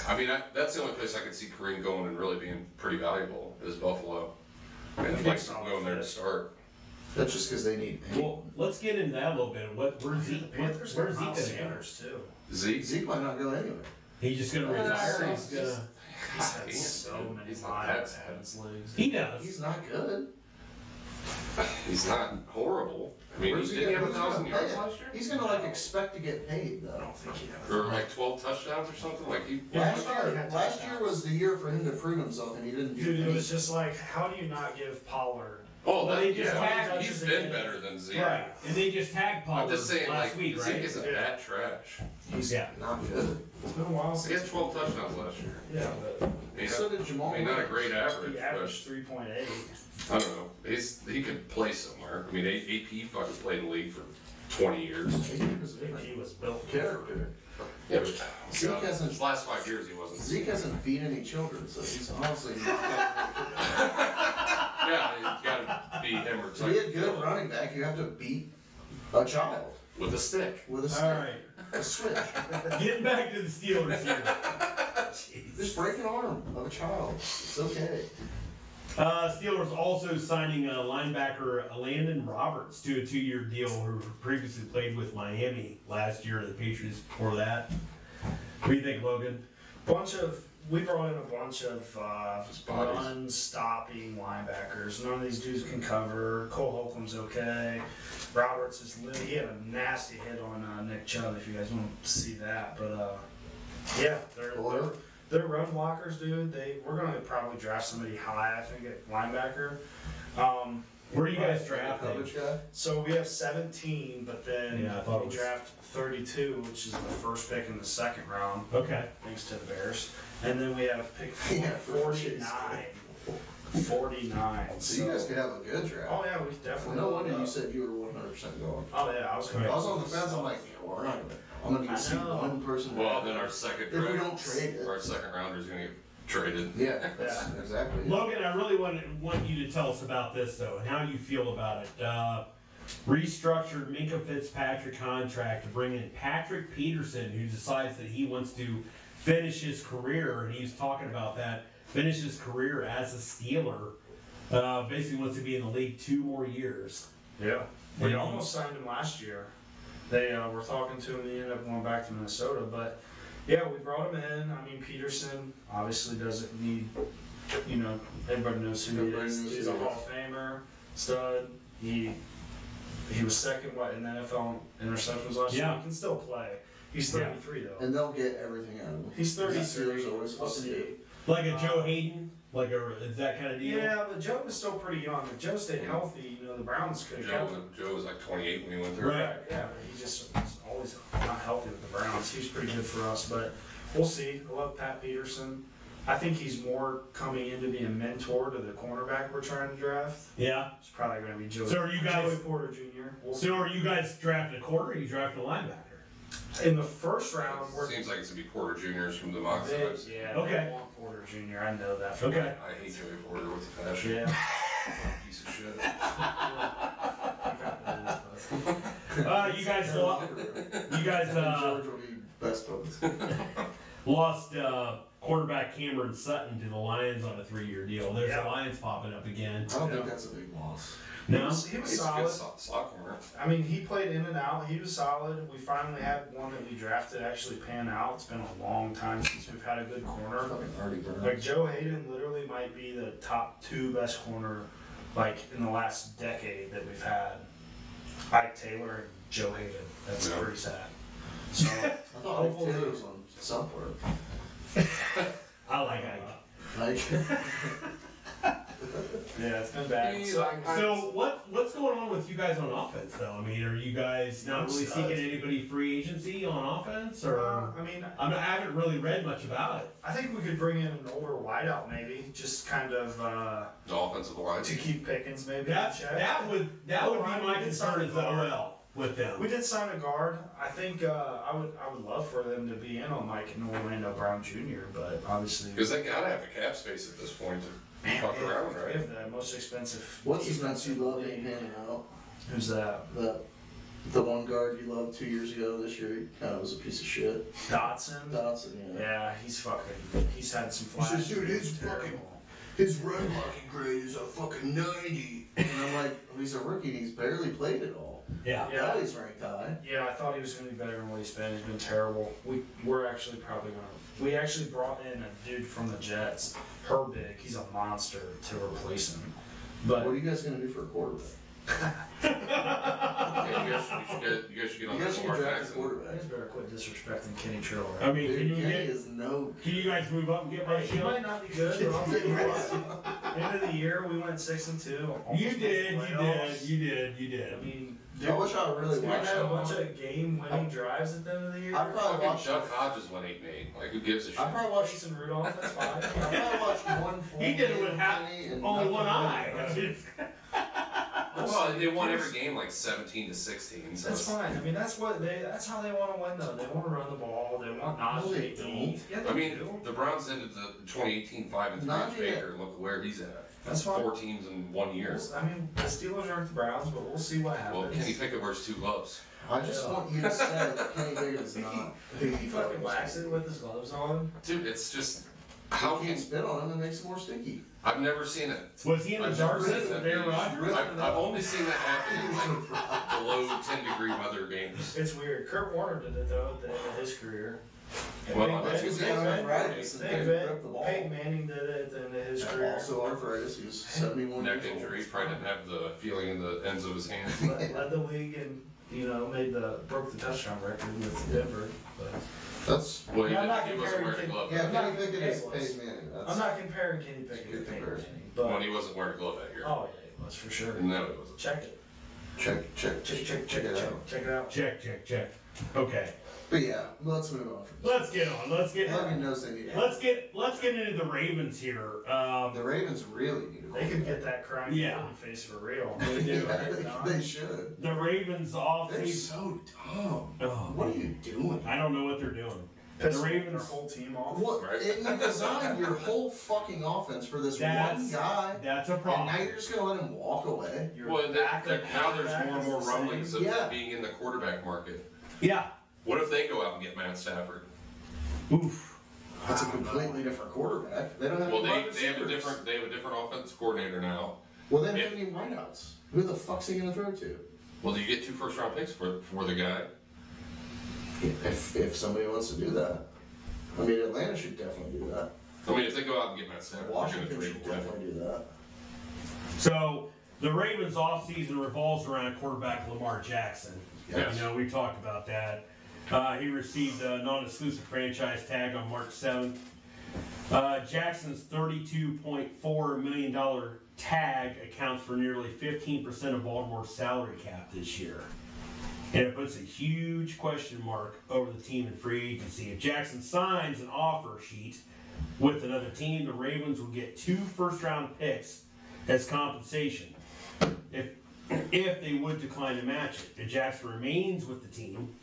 I mean, that's the only place I could see Kareem going and really being pretty valuable is Buffalo. And I I'd think like so. to go in there to start. That's just because they need pain. Well, let's get into that a little bit. Where's The Zeke? Panthers Where's got Zeke Miles gonna go? Sanders too. Zeke. Zeke might not go anywhere. He's just gonna Yeah, retire. he's He's gonna. He's had Damn, so dude. many He's not that miles bad. on his legs. He does. He's not good. He's not horrible. I mean, Where's he he didn't have gonna- 1,000 who's yards gonna pay last year. He's gonna like expect to get paid though. I don't think he ever. Or like 12 touchdowns or something. Like he. Last year was the year for him to prove himself, and he didn't do Dude, it anything. was just like, how do you not give Pollard? Oh, Well, that, they just yeah. tagged- He's been better than Zeke. Right, and they just tagged I'm Pollard just saying, last like week, Zeke right? isn't Yeah. that trash. He's Yeah. not good. It's been a while He had since. 12 touchdowns last year. Yeah, but He So had, did Jamal. I mean, not a Williams. great average, he but averaged 3.8. I don't know. He could play somewhere. I mean, AP fucking played in the league for 20 years. He was a He was built character. Yeah, but Zeke God, hasn't- his last 5 years he wasn't. Zeke hasn't beat any children, so he's honestly not. Yeah, you gotta beat him or To be a something. good running back, you have to beat a child With a stick. with a stick, All right, a switch. getting back to the Steelers here. Just break an arm of a child. It's okay. Steelers also signing linebacker Landon Roberts to a 2-year deal, who previously played with Miami last year, the Patriots before that. What do you think, Logan? We brought in a bunch of Just bodies. run-stopping linebackers. None of these dudes can cover. Cole Holcomb's okay. Roberts he had a nasty hit on Nick Chubb, if you guys want to see that. But yeah, they're run blockers, dude. We're gonna probably draft somebody high, I think, at linebacker. Where are you guys drafting? Coverage guy. So we have 17, but then Yeah, I thought it we was- draft 32, which is the first pick in the second round, Okay. thanks to the Bears. And then we have pick Yeah, 49. 49. So you guys could have a good draft. Oh yeah, we Well, definitely. no load wonder up. you said you were 100% going. Oh yeah, I was I gonna. was on the fence. I'm like, yeah, well, we're not gonna. I'm gonna I get to see know. one person. Well, then our second If we don't trade it. our second rounder is gonna get traded. Yeah, that's Yeah. exactly. it. Logan, I really want you to tell us about this, though, and how you feel about it. Restructured Minka Fitzpatrick contract to bring in Patrick Peterson, who decides that he wants to finish his career, and he's talking about that, finish his career as a Steeler. Basically wants to be in the league 2 more years. Yeah. We Mhm. almost signed him last year. They were talking to him. He ended up going back to Minnesota, but Yeah, we brought him in. I mean, Peterson obviously doesn't need, everybody knows who he Everybody is. knows He's who a he Hall of Famer, stud. He was second, in the NFL interceptions last year. Yeah. He can still play. He's 33 though. And they'll get everything out of him. He's 33. Steelers always We'll supposed to see. do. Like a Joe Hayden? Like is that kind of deal? Yeah, but Joe was still pretty young. If Joe stayed healthy, the Browns could have kept him. Joe was like 28 when he went there. Right. Yeah, but he just was always not healthy with the Browns. He was pretty good for us, but we'll see. I love Pat Peterson. I think he's more coming in to be a mentor to the cornerback we're trying to draft. Yeah. It's probably going to be Joey. So are you guys- Joey Porter Jr. So are you guys drafting a quarter or are you drafting a linebacker? In the first round, we're Seems like it's gonna be Porter Juniors from the mock they, sides. yeah, Okay. they want Porter Jr. I know that. From Okay. I hate Joey Porter with a passion. Yeah. Piece of shit. You guys George will be best buds. lost quarterback Cameron Sutton to the Lions on a 3-year deal. There's Yeah. the Lions popping up again. I don't think that's a big loss. No? He was He's a solid. good slot corner. I mean, he played in and out. He was solid. We finally had one that we drafted actually pan out. It's been a long time since we've had a good corner. Fucking Hardy Brown. Like Joe Hayden literally might be the top 2 best corner in the last decade that we've had. Ike Taylor and Joe Hayden. That's Yeah. pretty sad. So I thought Ike Taylor was on South Park. I like Ike. Like, yeah, it's been bad. So what's going on with you guys on offense though? I mean, are you guys not really seeking anybody free agency on offense, or I mean, I haven't really read much about it. I think we could bring in an older wideout maybe, just kind of The offensive line. to keep Pickens maybe. That would be my concern is the OL with them. We did sign a guard. I think I would love for them to be in on Mike and Orlando Brown Jr., but obviously Because they gotta have a cap space at this point to fuck around, we right? have the most expensive. what's his defense nuts you in the love league. ain't handing out? Who's that? The one guard you loved 2 years ago. This year he kind of was a piece of shit. Dotson. Dotson, yeah. Yeah, he's had some flashes. says, "Dude, it's Terrible. His run blocking grade is a fucking 90. And I'm like, well, he's a rookie and he's barely played it all. Yeah. Yeah. Now he's ranked high. Yeah, I thought he was going to be better than what he's been. He's been terrible. We're actually probably going to. We actually brought in a dude from the Jets, Herbig. He's a monster to replace him. But What are you guys going to do for a quarterback? Yeah, you guys should get on You guys that should Lamar draft a Jackson. you quarterback. guys better quit disrespecting Kenny Trill. I mean, Dude, Kenny is can you guys move up and get my He shield? might not be good, but I'll tell you what. End of the year, we went 6-2. almost You made did. playoffs. I mean, I wish I really we watched had a him. bunch of game-winning drives at the end of the year. I probably Fucking watched. Chuck Hodges went 8-8. Like, who gives a shit? I probably watched. Jason Rudolph, that's fine. I probably watched one. full He did it game with of half, Kenny and only nothing one but eye. that. Well, they won every game like 17-16. So That's fine. I mean, that's how they want to win, though. They want to run the ball. They want not No, to they eat. don't. Yeah, they I mean, do. the Browns ended the 2018 5-3 Not with yet. Baker, and look where he's at. That's fine. 4 teams in 1 year. I mean, the Steelers aren't the Browns, but we'll see what happens. Well, Kenny Pickett wears 2 gloves. I just want you to say that Kenny Pickett is not who He you thought fucking he was. whacks it with his gloves on. Dude, it's just How how can can you spit on him and makes it more sticky? I've never seen it. Was he in the I've dark never set seen with that. Aaron Rodgers? I've only seen that happen in like below 10-degree weather games. It's weird. Kurt Warner did it, though, at the end of his career. Well, And that's Peyton- because he had Peyton- arthritis and Peyton- they ripped the ball. Peyton Manning did it at the end of his career. Also arthritis. He was 71 Neck years old. injury, probably didn't have the feeling in the ends of his hands. Led the league and broke the touchdown record with Denver. But That's Well, he, I'm not he wasn't comparing wearing a Kenny- glove. yeah. I'm not Kenny Pickett is comparing- Peyton Manning. That's I'm not comparing Kenny Pickett to Good Peyton comparison. Manning, When but he wasn't wearing a glove that year. oh yeah, he was for sure. No, he wasn't. Check it. check it out. Check it out. Check. Okay. But yeah, let's move on. Let's get on. Logan knows they need it. Let's get into the Ravens here. The Ravens really need a They could get that crying Yeah. face for real. They do. They should. The Ravens off They're season. so dumb. Oh, What are you doing? I don't know what they're doing. Pissed The their Ravens. whole team off. What? Right. And you designed your whole fucking offense for this one guy, That's a and problem. now you're just gonna let him walk away? Your Well, backup now there's quarterback more and is more the same. rumblings of Yeah. being in the quarterback market. Yeah. What if they go out and get Matt Stafford? Oof. That's a completely different quarterback. They don't have Well, any wide they have a receivers. different offensive coordinator now. Well, they don't Yeah. have any wideouts. Who the fuck's he gonna throw to? Well, do you get 2 first-round picks for the guy? If somebody wants to do that. Atlanta should definitely do that. I mean, if they go out and get Matt Stafford, Washington should definitely do that. So the Ravens offseason revolves around quarterback Lamar Jackson. Yes. You know, we talked about that. He received a non-exclusive franchise tag on March 7th. Jackson's $32.4 million tag accounts for nearly 15% of Baltimore's salary cap this year. And it puts a huge question mark over the team in free agency. If Jackson signs an offer sheet with another team, the Ravens will get 2 first-round picks as compensation if they would decline to match it. If Jackson remains with the team,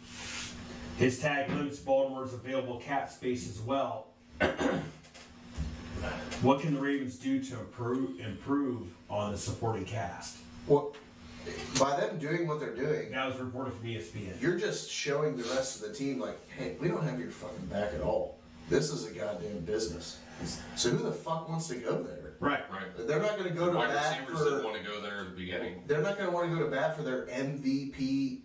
his tag limits Baltimore's available cap space as well. What can the Ravens do to improve on the supporting cast? Well, by them doing what they're doing, That was reported from ESPN. you're just showing the rest of the team, like, hey, we don't have your fucking back at all. This is a goddamn business. So who the fuck wants to go there? Right. Right. They're not going to go to Wide bat receivers for. didn't want to go there at the beginning. They're not going to want to go to bat for their MVP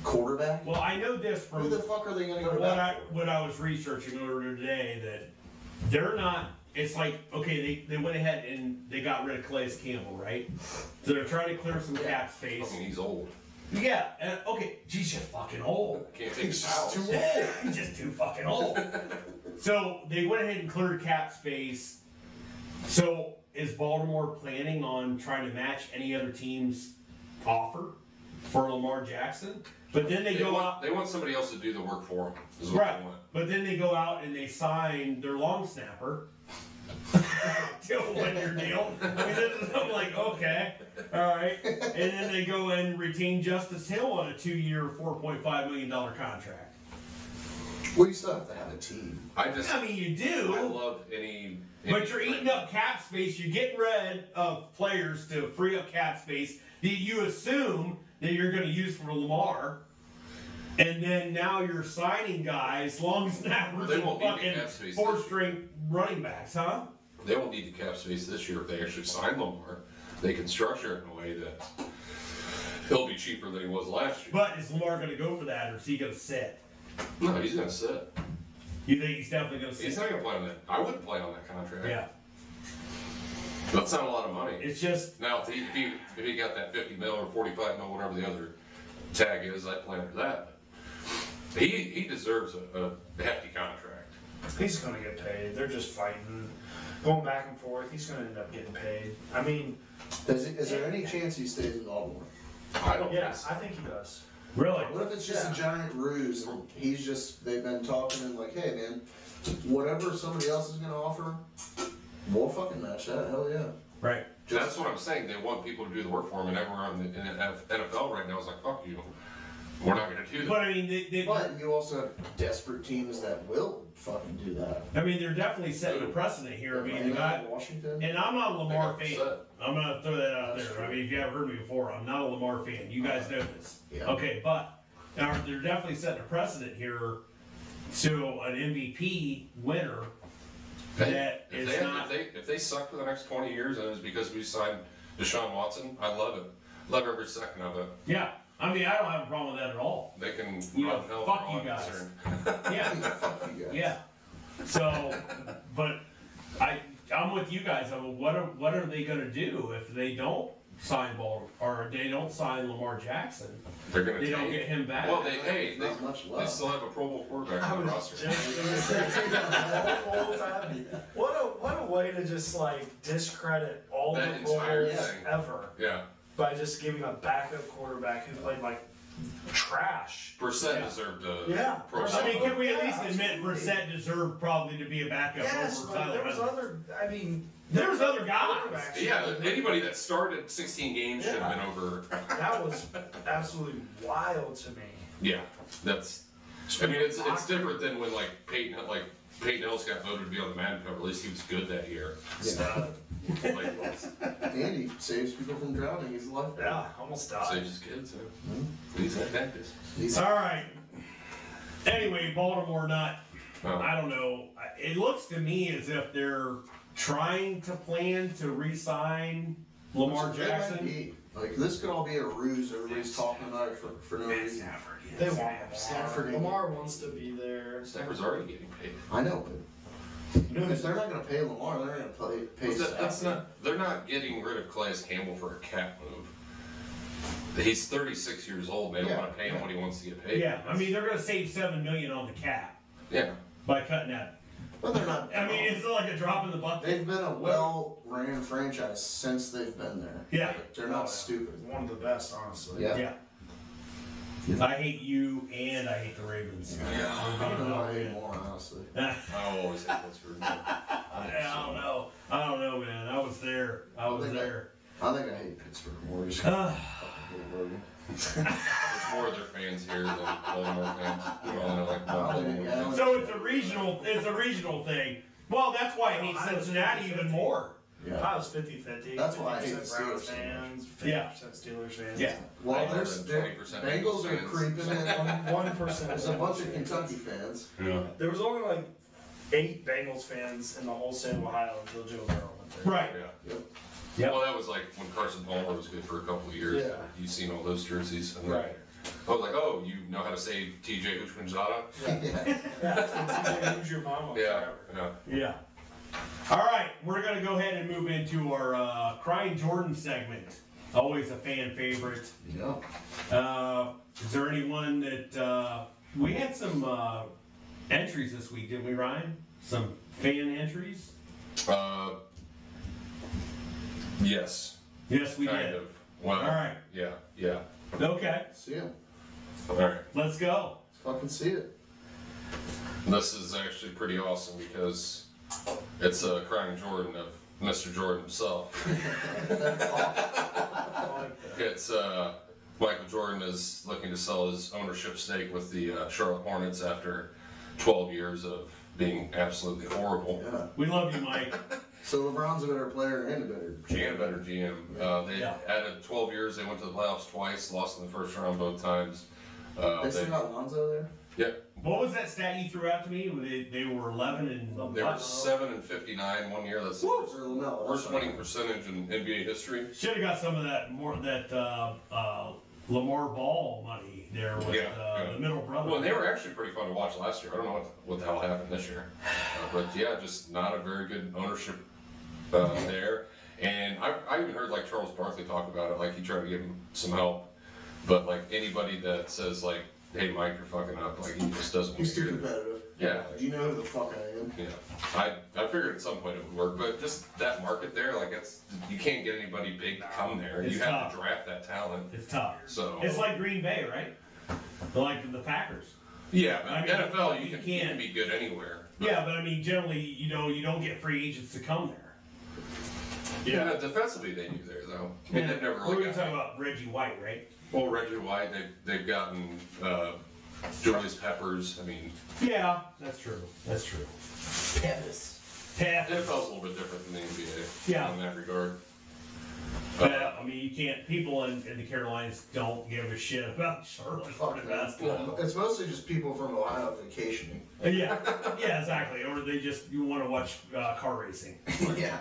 quarterback. Well, I know this Who from the fuck are they going to go what to bat what I was researching earlier today, that they're not. It's like, okay, they went ahead and they got rid of Calais Campbell, right? So they're trying to clear some cap space. I mean, he's old. Yeah, okay, he's just fucking old. Can't take He's his just fouls. too old. He's just too fucking old. So they went ahead and cleared cap space. So is Baltimore planning on trying to match any other team's offer for Lamar Jackson? But then they go out. They want somebody else to do the work for them. Is what Right. they want. But then they go out and they sign their long snapper to a 1-year deal. I mean, I'm like, okay, all right. And then they go and retain Justice Hill on a 2-year, $4.5 million contract. Well, you still have to have a team. I mean, you do. I love any. But you're eating up cap space. You're getting rid of players to free up cap space that you assume that you're going to use for Lamar. And then now you're signing guys, long snappers, They and won't need the fucking cap space. 4-string running backs, huh? They won't need the cap space this year if they actually sign Lamar. They can structure it in a way that he'll be cheaper than he was last year. But is Lamar going to go for that, or is he going to sit? No, he's going to sit. You think he's definitely going to sit? He's not going to play on that. I wouldn't play on that contract. Yeah. That's not a lot of money. It's just, Now, if he got that 50 mil or 45 mil, whatever the other tag is, I'd play under that. But he deserves a hefty contract. He's going to get paid. They're just fighting, going back and forth. He's going to end up getting paid. I mean, Is there any chance he stays in Baltimore? I don't yeah, think so. I think he does. really? What if it's just a giant ruse and they've been talking and like, hey man, whatever somebody else is gonna offer, we'll fucking match that, hell yeah. Right. That's what I'm saying. They want people to do the work for them, and everyone in the NFL right now is like, fuck you. We're not going to do that. But I mean, But you also have desperate teams that will fucking do that. they're definitely setting a precedent here. I mean, the guy, Washington. and I'm not a Lamar They fan. got upset. I'm gonna throw that out That's there. true. I mean, if you haven't heard me before, I'm not a Lamar fan. You guys know this. Yeah. Okay, but they're definitely setting a precedent here to an MVP winner that If is they, not. if they suck for the next 20 years and it's because we signed Deshaun Watson, I love it. Love every second of it. Yeah, I mean, I don't have a problem with that at all. They can You know, run hell fuck for all you I'm guys. concerned. Yeah, Fuck you guys. yeah. So, but I'm with you guys. I mean, what are they gonna do if they don't sign Ball or they don't sign Lamar Jackson? They're going to They don't get him back. Well, they Not much they left. still have a Pro Bowl quarterback I on the was roster. just going to say, what a way to just like discredit all That the entire roles thing. ever Yeah. by just giving a backup quarterback who played like trash. Brissett Yeah. deserved a Yeah. Pro Brissett- Bowl. I mean, can we at least Yeah, admit absolutely. Brissett deserved probably to be a backup Yes, over but Tyler there was Huntley? other. I mean, There's other guys. quarterbacks. Yeah, anybody that started 16 games should have Yeah. been over. That was absolutely wild to me. Yeah, that's. I mean, it's different than when like Peyton Hillis got voted to be on the Madden cover. At least he was good that year. Yeah. Like, And he saves people from drowning. He's a lifeguard. Yeah, almost died. saves his kids. So. He's that cactus. He's All right. Anyway, Baltimore not. Oh. I don't know. It looks to me as if they're trying to plan to re-sign Lamar They might Jackson. be. Like this could all be a ruse. Everybody's talking about it for no reason. They want Stafford. Lamar. Lamar wants to be there. Stafford's already getting paid. I know, but If they're not going to pay Lamar, they're going to pay That's Stafford. not. They're not getting rid of Calais Campbell for a cap move. He's 36 years old. They don't want to pay him what he wants to get paid. Yeah, I mean, they're going to save $7 million on the cap Yeah. by cutting that. But they're not. I mean, it's like a drop in the bucket. They've been a well-ran franchise since they've been there. Yeah. They're not stupid. One of the best, honestly. Yeah. Yeah. I hate you and I hate the Ravens. I don't know. I hate more, honestly. I always hate Pittsburgh. I don't know. I don't know, man. I was there. I was there. I think I hate Pittsburgh more. Just 'cause I fucking hate Logan. There's more of their fans here than Baltimore fans. Like, So it's a regional thing. Well, that's why I hate Cincinnati even more. Yeah. I was 50-50. That's why I hate the 50% Browns Steelers so fans, 50% Yeah. Steelers fans. Yeah. Well, I there's heard 20% Bengals are fans. creeping in. 1% There's a bunch of Kentucky fans. Yeah. There was only like 8 Bengals fans in the whole state of Ohio until Joe Burrow went there. Right. Yeah. Yep. Yep. Well, that was like when Carson Palmer was good for a couple of years. Yeah. You've seen all those jerseys. And Right. I was like, oh, you know how to say TJ Houshmandzadeh? Yeah. Yeah, who's your mama? Yeah. Forever. Yeah. Yeah. All right, we're going to go ahead and move into our Crying Jordan segment. Always a fan favorite. Yeah. Is there anyone that we had some entries this week, didn't we, Ryan? Some fan entries? Yes. Yes, we Kind did. of. Well, All right. Yeah. Yeah. Okay, See him. All right. let's go. Let's fucking see it. This is actually pretty awesome because it's a crying Jordan of Mr. Jordan himself. That's awesome. I like that. It's Michael Jordan is looking to sell his ownership stake with the Charlotte Hornets after 12 years of being absolutely horrible. Yeah. We love you, Mike. So LeBron's a better player and a better. And a better GM. They added 12 years. They went to the playoffs twice, lost in the first round both times. They still got Lonzo there? Yeah, What was that stat you threw out to me? They were 11 and they were what? 7-59 one year. That's the Or worst, LaMelo. worst winning percentage in NBA history. Should have got some of that Lamar Ball money there with the middle brother. Well, and they were actually pretty fun to watch last year. I don't know what the hell happened this year, but yeah, just not a very good ownership there. And I even heard like Charles Barkley talk about it, like he tried to give him some help, but like anybody that says like, "Hey, Mike, you're fucking up," like he just doesn't. He's too want to hear it. competitive. Yeah. Do you know who the fuck I am? Yeah, I figured at some point it would work, but just that market there, like you can't get anybody big to come there. It's You have tough. to draft that talent. It's tough. So It's like Green Bay, right? Like the Packers. yeah, but I mean, NFL you you can't- can be good anywhere. But Yeah, but I mean, generally, you don't get free agents to come there. yeah, defensively they do there though. I mean, they've never We're really talking gotten. about Reggie White, right? Well, Reggie White, they've gotten Julius Peppers. I mean, Yeah, that's true. That's true. Pettis. Pat. NFL's a little bit different than the NBA Yeah. in that regard. I mean, you can't. People in the Carolinas don't give a shit about Charlotte for the basketball. It's mostly just people from Ohio vacationing. Yeah, yeah, exactly. Or you want to watch car racing. Yeah.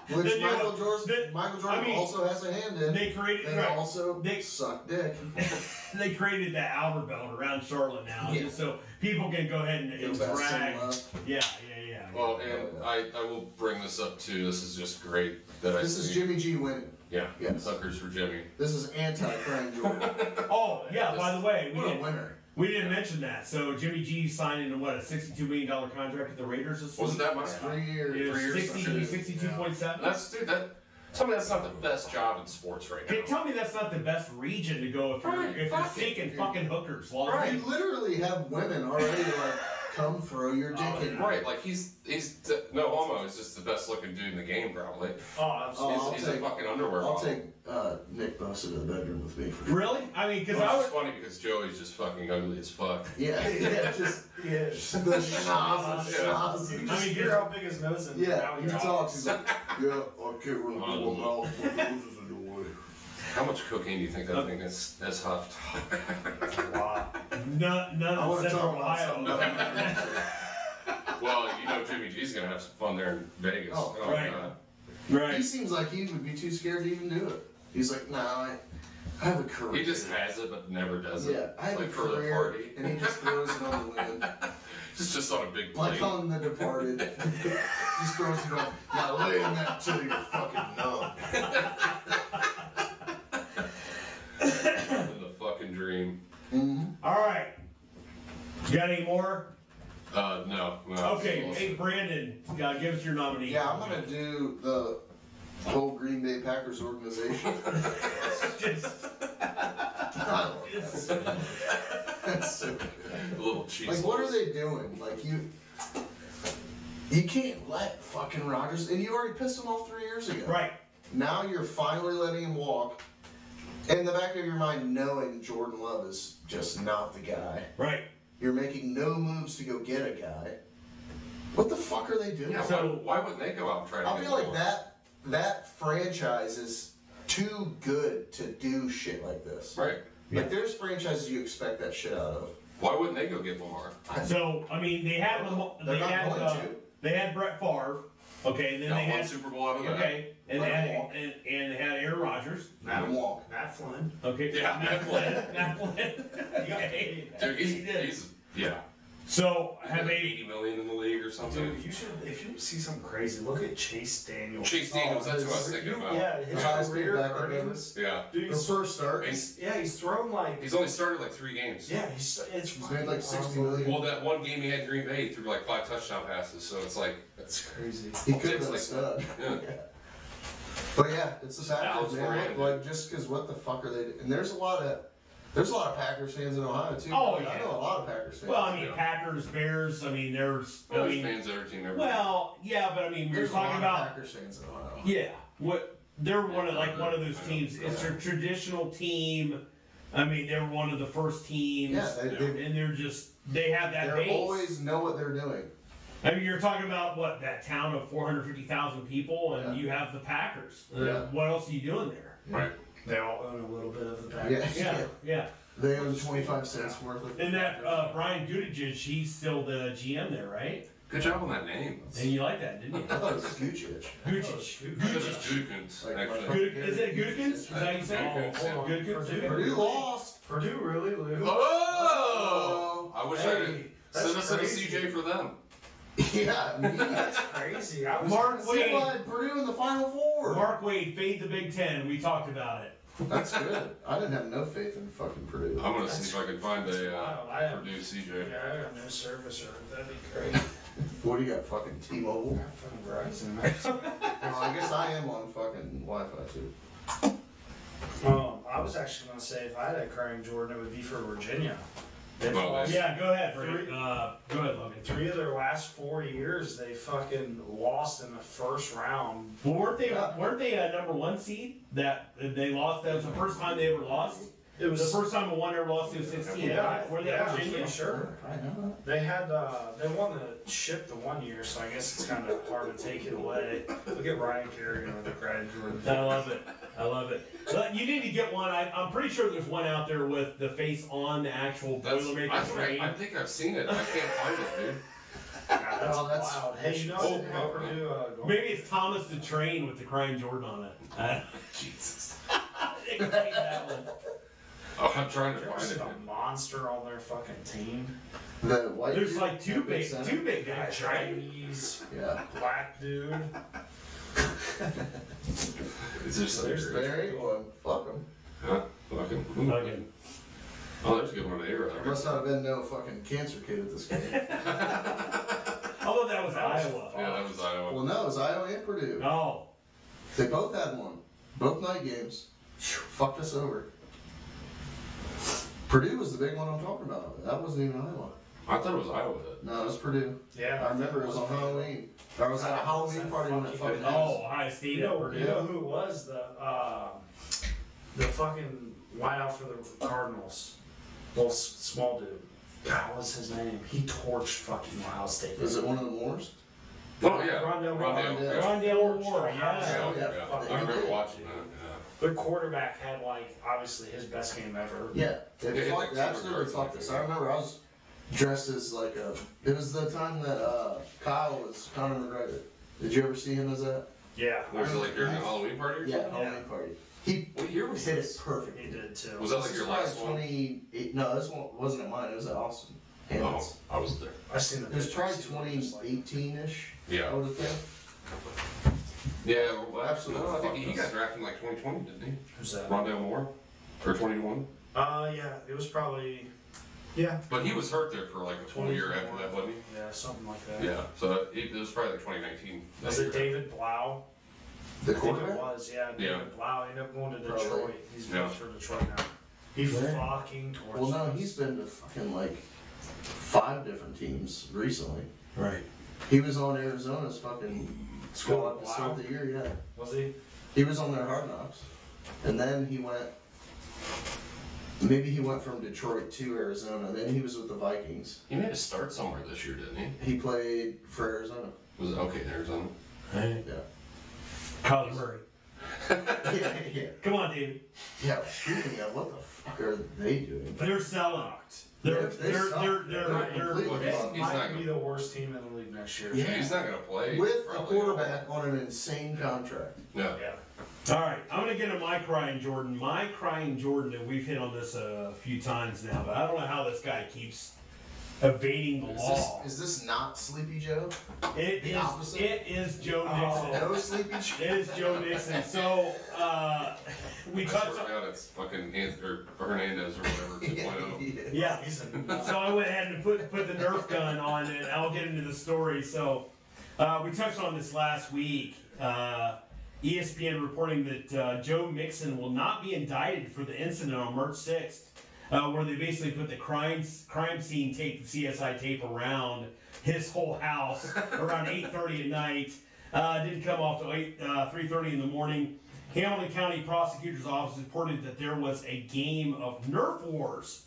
Which Then you Michael know, Jordan, I mean, also has a hand in. They created They right. also They- suck dick. They created that Albert Belt around Charlotte now, Yeah. just so people can go ahead and Go back drag. some, Yeah. Well, and I will bring this up too. This is just great that I This see. is Jimmy G winning. Yeah, Yes. suckers for Jimmy. This is anti-Crying Jordan. Oh, yeah. By the way, What a winner. we didn't mention that. So Jimmy G signed into what, a $62 million contract with the Raiders this Wasn't week? that much? 3 years. It was 3 years? 62.7. That's dude. Tell me that's not the best job in sports right now. Hey, tell me that's not the best region to go if you're, Right, if you're fuck it, seeking dude. fucking hookers. Well, Right. You literally have women already like, come throw your dick in. Right, like he's no homo. He's just the best looking dude in the game, probably. Oh, absolutely. I'll He's a take- fucking underwear I'll model. take Nick Bosa to the bedroom with me for sure. Really? I mean, because Which I is was. funny because Joey's just fucking ugly as fuck. Yeah, yeah, just Yeah. the schnoz, Yeah. schnoz. You I just mean, hear how big his nose is. Yeah, now he you're out. talks. He's like, yeah, I can't really pull him out. My nose is in the way. How much cocaine do you think that thing has huffed? Wow. None I of wanna Central talk about Ohio. Well, you know Jimmy G's gonna have some fun there in Vegas. Oh, right. God. He Right. seems like he would be too scared to even do it. He's like, nah, I have a career. He just has it, but never does it. Yeah, I have like a for the career, party. and he just throws it on the wind. It's just on a big Like plate. on The Departed. Just throws it on. Now lay in that till you're fucking numb. In the fucking dream. All right. You got any more? No. Okay, hey Brandon, give us your nominee. Yeah, I'm gonna do the whole Green Bay Packers organization. I love that. That's so good. A little cheese. Like, what are they doing? Like, you can't let fucking Rodgers, and you already pissed him off 3 years ago. Right. Now you're finally letting him walk. In the back of your mind, knowing Jordan Love is just not the guy. Right. You're making no moves to go get a guy. What the fuck are they doing? Yeah, why wouldn't they go out and try to I get feel like more? that franchise is too good to do shit like this. Right. Like, there's franchises you expect that shit out of. Why wouldn't they go get Lamar? So I mean, they had They're not going to. they had Brett Favre. Okay, and then Got they one had Super Bowl out of that. okay, and Let they him had walk. and they had Aaron Rodgers. Let him walk. Matt Flynn. Okay. Yeah, Matt Flynn. Matt Flynn. Okay. Dude, He did. he's yeah. So He's have like they? 80 million in the league or something. Dude, if you see something crazy, look at Chase Daniels. Chase Daniels, that's who I was thinking about. Yeah, his Highest career paid backup earnings. Yeah. Dude, The first start. he's thrown like. He's only started like 3 games. Yeah, it's He's made like 60 million. Well, that one game he had in Green Bay, he threw like 5 touchdown passes, so it's like, That's crazy. He could have been a Like- stud. yeah. But yeah, it's the Packers, Alex man. Moran, Like, just because what the fuck are they doing? And there's a lot of Packers fans in Ohio too. Oh, I yeah. know a lot of Packers fans. Well, I mean, Yeah. Packers, Bears. I mean, there's. I there's mean, fans of every team ever. well, yeah, but I mean, we were there's a talking lot of about. Packers fans in Ohio. Yeah, what they're one of one of those I know. teams. It's a traditional team. I mean, they were one of the first teams. Yeah, and they're just they have that they base. always know what they're doing. I mean, you're talking about what that town of 450,000 people, and Yeah. you have the Packers. Yeah. What else are you doing there? Right. They all own a little bit of the Yeah, Packers. Yeah. They own 25 cents worth of. And that Brian Gutekunst, he's still the GM there, right? Good job on that name. And you like that, didn't you? I thought it was Gucci. Gutekunst. I thought it was Gutekunst, Like, actually. Is it Gutekunst? Is that how you say it? Gutekunst, yeah. Gutekunst? Purdue lost. Purdue really, Lou? Oh! I wish I Hey, could that's send us in a crazy. CJ for them. Yeah, me. That's crazy. I was Mark Still Wade. had Purdue in the Final Four. Mark Wade, fade the Big Ten. We talked about it. That's good. I didn't have no faith in fucking Purdue. I'm gonna see if I can find a Wow, I have- Purdue CJ. Yeah, I got no service or that'd be great. What do you got? Fucking T-Mobile? Fucking Verizon. Well, I guess I am on fucking Wi-Fi too. I was actually gonna say if I had a crying Jordan, it would be for Virginia. They've Well, lost Yeah, go ahead. Three. Go ahead, Logan. 3 of their last 4 years. They fucking lost in the first round. Well, weren't they a number 1 seed that they lost? That was the first time they ever lost. It The was first time a one ever lost to a 16. Were they yeah, Virginia? for sure. I know. They had they won the ship the 1 year, so I guess it's kind of hard to take it away. Look at Ryan Kerrigan with the crying Jordan. I love it. I love it. But you need to get one. I'm pretty sure there's one out there with the face on the actual That's, Boilermaker train. I think I've seen it. I can't find it, dude. God, that's, Oh, that's- wild. Hey, you know Oh, what oh, Purdue going? Maybe it's Thomas the Train with the crying Jordan on it. Jesus. They can take that one. Oh, I'm trying to There's find it. a monster on their fucking team. The white. There's dude, like two that big center? guys, right? Chinese Yeah. black dude. Is there some There's great- There ain't one. Fuck them. Huh? Fucking. Fucking. Oh, there's a good one there. There must not have been no fucking cancer kid at this game. Although that was Iowa. Yeah, that was Iowa. Well, no, it was Iowa and Purdue. Oh. They both had one. Both night games. Fucked us over. Purdue was the big one I'm talking about. That wasn't even Iowa. I thought it was Iowa. No, it was Purdue. Yeah. I remember it was on Halloween. I was at a Halloween party when it fucking Oh, Ohio State. You know, at Purdue. you know who it was? The fucking wideout for the Cardinals. Little small dude. God, what's his name? He torched fucking Ohio State. Is it one of the Moors? Oh, yeah. Rondale Moore. Yeah. Rondale Moore, Yeah, yeah. yeah. I remember watching that. The quarterback had like obviously his best game ever. Yeah. It Yeah, fucked, like absolutely super fucked us. I remember I was dressed as like a. It was the time that Kyle was Conor McGregor. Did you ever see him as that? Yeah. Yeah. Was it like during the Halloween party or Yeah, something? Halloween party. He What year was hit it this? perfect. He did too. Was that like This your was last one? 28. No, this one wasn't at mine. It was at Austin. Oh, I was there. I seen It was probably 2018-ish. Yeah. I would have think. Yeah, well, absolutely. I think he got drafted in like 2020, didn't he? Who's that? Rondale Moore? Or 21? Yeah, it was probably. Yeah. But he was hurt there for like a full year after that, wasn't he? Yeah, something like that. Yeah, so it was probably like 2019. Was that it year. David Blau? The I think it quarterback? was, yeah. David Yeah. Blau ended up going to Probably. Detroit. He's Yeah. for Detroit now. He Right. fucking torched Well, no, us. he's been to fucking like 5 different teams recently. Right. He was on Arizona's fucking squad to Wow. start the year, yeah. Was he? He was on their Hard Knocks. And then he went, maybe he went from Detroit to Arizona. Then he was with the Vikings. He made a start somewhere this year, didn't he? He played for Arizona. Was it okay in Arizona? Right. Yeah. Kyler Murray. Yeah. Come on, David. Yeah, speaking of, what the fuck are they doing? They're selling. They suck. They're completely He's fucked. not Might gonna- be the worst team in the league next year. Yeah. He's not going to play. With a probably. quarterback on an insane contract. Yeah. Yeah. All right, I'm gonna get to my crying Jordan. My crying Jordan, and we've hit on this a few times now, but I don't know how this guy keeps evading the law. Is this not Sleepy Joe? It the is. opposite? It is Joe Nixon. No Sleepy Joe? It is Joe Nixon. So we I touched. swear to God, it's fucking Hernandez or whatever, 2.0. Yeah. He's a So I went ahead and put the Nerf gun on, and I'll get into the story. So we touched on this last week. ESPN reporting that Joe Mixon will not be indicted for the incident on March 6th, where they basically put the crime scene tape, the CSI tape around his whole house around 8:30 at night. Didn't come off till 3:30 in the morning. Hamilton County Prosecutor's Office reported that there was a game of Nerf wars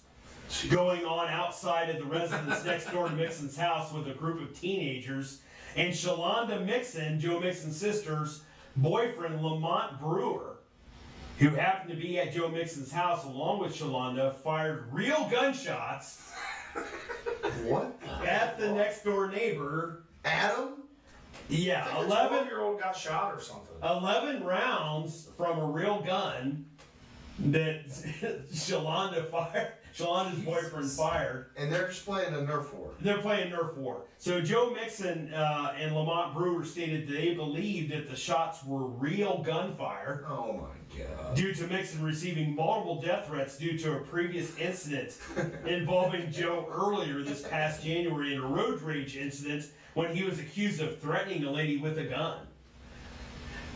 going on outside of the residence next door to Mixon's house with a group of teenagers. And Shalonda Mixon, Joe Mixon's sister's boyfriend, Lamont Brewer, who happened to be at Joe Mixon's house along with Shalonda, fired real gunshots What? at the next door neighbor. Adam? Yeah, I think a 12-year-old got shot or something. 11 rounds from a real gun that Shalonda fired. Shalonda's boyfriend fired. And they're just playing a Nerf war. They're playing Nerf war. So Joe Mixon and Lamont Brewer stated they believed that the shots were real gunfire Oh my god. due to Mixon receiving multiple death threats due to a previous incident involving Joe earlier this past January in a road rage incident when he was accused of threatening a lady with a gun.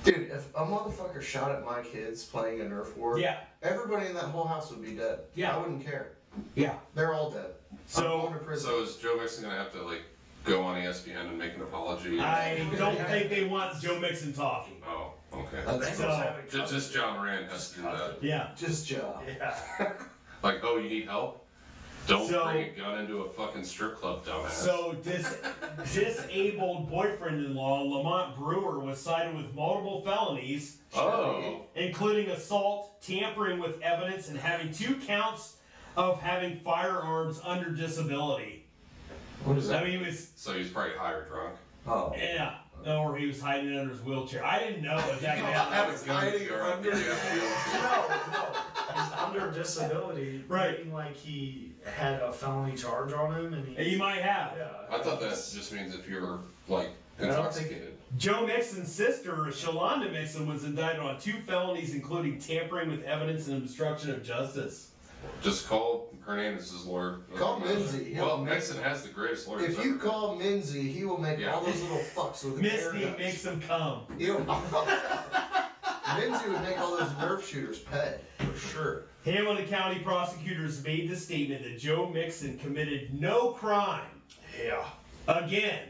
Dude, if a motherfucker shot at my kids playing a Nerf war, Yeah. everybody in that whole house would be dead. Yeah. I wouldn't care. Yeah. They're all dead. I'm going to prison. So is Joe Mixon going to have to like go on ESPN and make an apology? I don't think they want Joe Mixon talking. Oh, okay. That's So- Just John Moran has to do that. Yeah. just job. Yeah. Like, oh, you need help? Don't So- bring a gun into a fucking strip club, dumbass. So disabled boyfriend-in-law Lamont Brewer was cited with multiple felonies, Oh. including assault, tampering with evidence, and having 2 counts of having firearms under disability. What is I that? mean, he was, So he's probably high or drunk. Oh. yeah, or he was hiding it under his wheelchair. I didn't know exactly how that was going. Hiding under No, he's under disability. Right. Meaning like he had a felony charge on him, and He might have. Yeah. I thought that just means if you're like I don't think- intoxicated. Joe Mixon's sister, Shalonda Mixon, was indicted on 2 felonies, including tampering with evidence and obstruction of justice. Just call Hernandez's lawyer. Call Minzy. Well, Mixon has the greatest lawyers. If you ever. call Minzy, he will make Yeah. all those little fucks with the Misty air guns. makes them come. Minzy would make all those Nerf shooters pay, for sure. Hamilton County prosecutors made the statement that Joe Mixon committed no crime. Yeah. Again,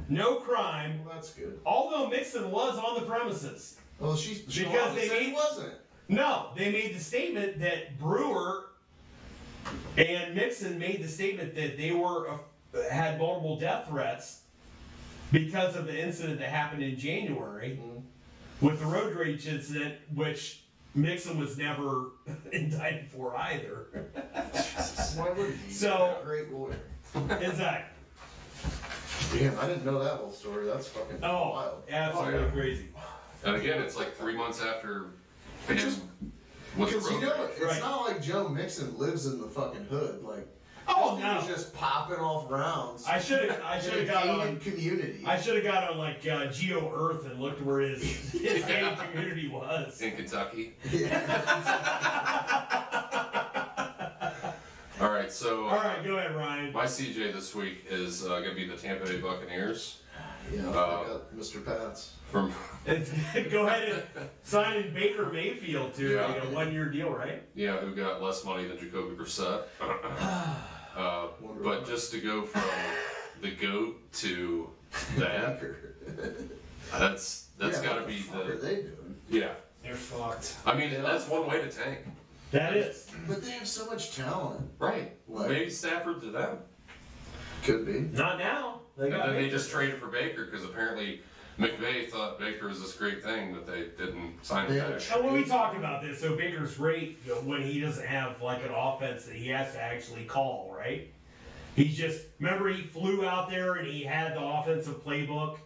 no crime, Well, that's good. although Mixon was on the premises. Well, Because they said he made- wasn't. No, they made the statement that Brewer and Mixon made the statement that they had multiple death threats because of the incident that happened in January with the road rage incident, which Mixon was never indicted for either. Why would he? So- Great lawyer. Exactly. Damn, I didn't know that whole story. That's fucking Oh, wild. absolutely Oh, yeah. crazy. And again, it's like 3 months after him Just- with Because road you know, rage. it's Right. not like Joe Mixon lives in the fucking hood. Like, Oh He no! was just popping off rounds. I should have in a got on. gated community. I should have got on like Geo Earth and looked where his gated community was. In Kentucky. Yeah. All right, so All right, go ahead, Ryan. my CJ this week is going to be the Tampa Bay Buccaneers. Yeah, I got Mr. Pats. From Go ahead and sign in Baker Mayfield to Yeah. a 1-year deal, right? yeah, who got less money than Jacoby Brissett. But just to go from the GOAT to that, that's Yeah, got to what be the fuck are the they doing? yeah. They're fucked. I mean, that's one way to tank, That is. But they have so much talent. right? Like- Maybe Stafford to them, Could be. Not now. They and got then they Baker. just traded for Baker because apparently McVay thought Baker was this great thing, but they didn't sign They him had back. And when we talked about this, so Baker's great when he doesn't have like an offense that he has to actually call, right? He's just, remember he flew out there and he had the offensive playbook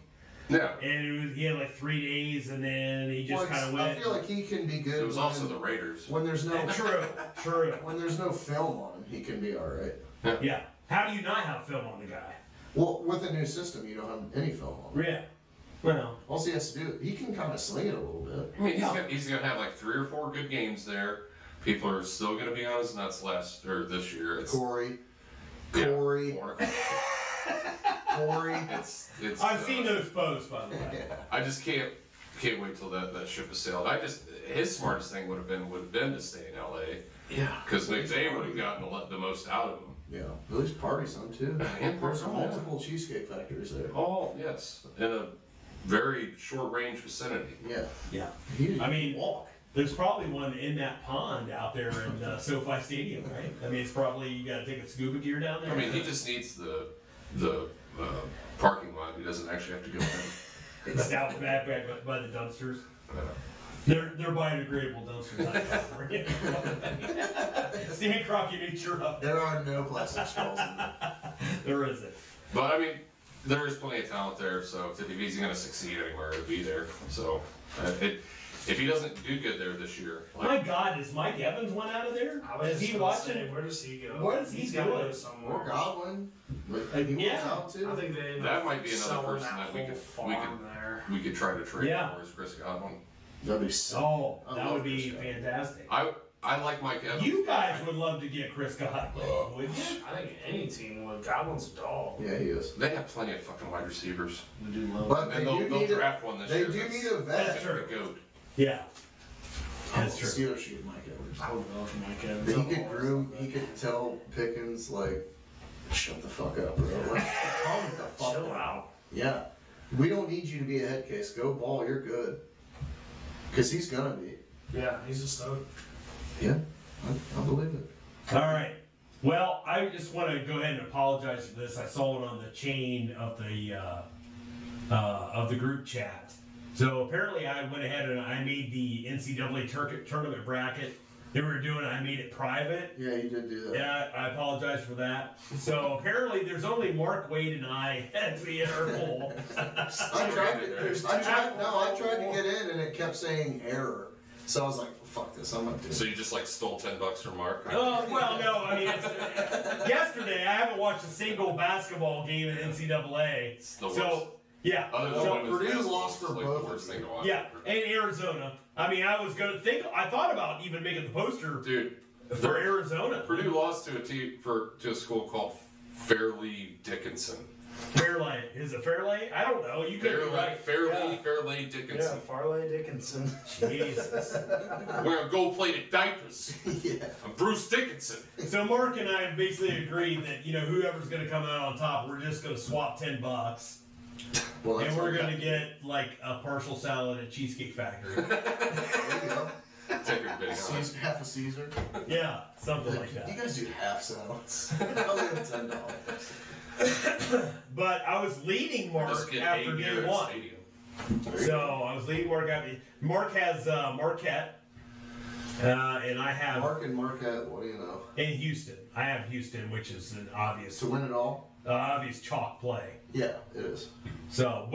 Yeah, and he had like 3 days and then he just Well, kind of I went. feel like he can be good. it was when, also the Raiders. when there's no True. when there's no film on him, he can be all right. Yeah. How do you not have film on the guy? Well, with a new system, you don't have any film on him. Yeah. Well, All he has to do, he can kind of sling it a little bit. I mean, he's gonna have like 3 or 4 good games there. People are still gonna be on his nuts this year. It's Corey, yeah, Corey, or- Corey. it's. I've seen those posts, by the way. Yeah. I just can't wait till that ship has sailed. His smartest thing would have been to stay in LA Yeah. because McVay would have gotten the most out of him. Yeah. At least parties on too. And There's parties, multiple cheesecake factories there. Oh yes, in a very short range vicinity. Yeah. Yeah. He didn't I mean, walk. There's probably one in that pond out there in SoFi Stadium, right? I mean, it's probably, you gotta take a scuba gear down there. I mean, he just needs the parking lot. He doesn't actually have to go in. It's out back by the dumpsters. Uh, They're biodegradable dumpsters. Stan Crockett made sure of There are no plastic straws in there. there isn't. But I mean, there is plenty of talent there. So if he's going to succeed anywhere, it'll be there. So if he doesn't do good there this year, My God, is Mike Evans one out of there? I was Is just he gonna watching? say, where does he go? Where does he He's gotta go? go somewhere. Or Godwin. Like, he Yeah. was out too. I think they end That up might be another selling person that we whole could- farm there. we could try to trade Yeah. for is Chris Godwin. That'd be sick. Oh, I that love would be this guy. fantastic. I like Mike Evans. You guys would love to get Chris Godwin, wouldn't you? I think any team would. Godwin's a dog. Yeah, he is. They have plenty of fucking wide receivers, We do love But they and do they'll need a, draft one this they year. do that's- need a vet. That's true. the goat. Yeah. Oh, That's the true. Steelers shoot Mike Evans. I would love Mike Evans. But he I've could always groom, loved he that. could tell Pickens, like, shut the fuck up, bro. Like, calm the fuck Chill down. out. Yeah. We don't need you to be a head case. Go ball, you're good. Because he's gonna be. Yeah, he's a stud. Yeah, I believe it. All right. Well, I just want to go ahead and apologize for this. I saw it on the chain of the group chat. So apparently, I went ahead and I made the NCAA tournament bracket. They were doing. I made it private. Yeah, you did do that. Yeah, I apologize for that. So apparently, there's only Mark Wade and I at the inner pool. I tried to get in and it kept saying error. So I was like, fuck this, I'm not doing So it. you just like stole $10 from Mark? Oh, well, no, I mean, yesterday I haven't watched a single basketball game in NCAA. It's the So, worst. yeah. Other than So, women's Purdue basketball, lost it's for like both the of worst you. thing to watch. yeah, and Arizona. I mean, I was going to think, I thought about even making the poster Dude, for Arizona. Purdue lost to a school called Fairleigh Dickinson. Fairlay. Is it Fairlay? I don't know. You could be right. Fairleigh Yeah, Dickinson. Farley Dickinson. Jesus. We're gonna gold plated diapers. Yeah. I'm Bruce Dickinson. So Mark and I have basically agreed that, whoever's going to come out on top, we're just going to swap $10. Well, And that's we're like going to that. get like a partial salad at Cheesecake Factory. There you go. Take your bidding on it. Half a Caesar. Yeah, something like You that. guys do half salads. I'll leave it $10. But I was leading Mark Just get after 8 day beer at one. stadium. There you So go. I was leading Mark after. Mark has Marquette, and I have Mark and Marquette, what do you know? in Houston. I have Houston, which is an obvious To win it all? obvious chalk play. Yeah, it is. So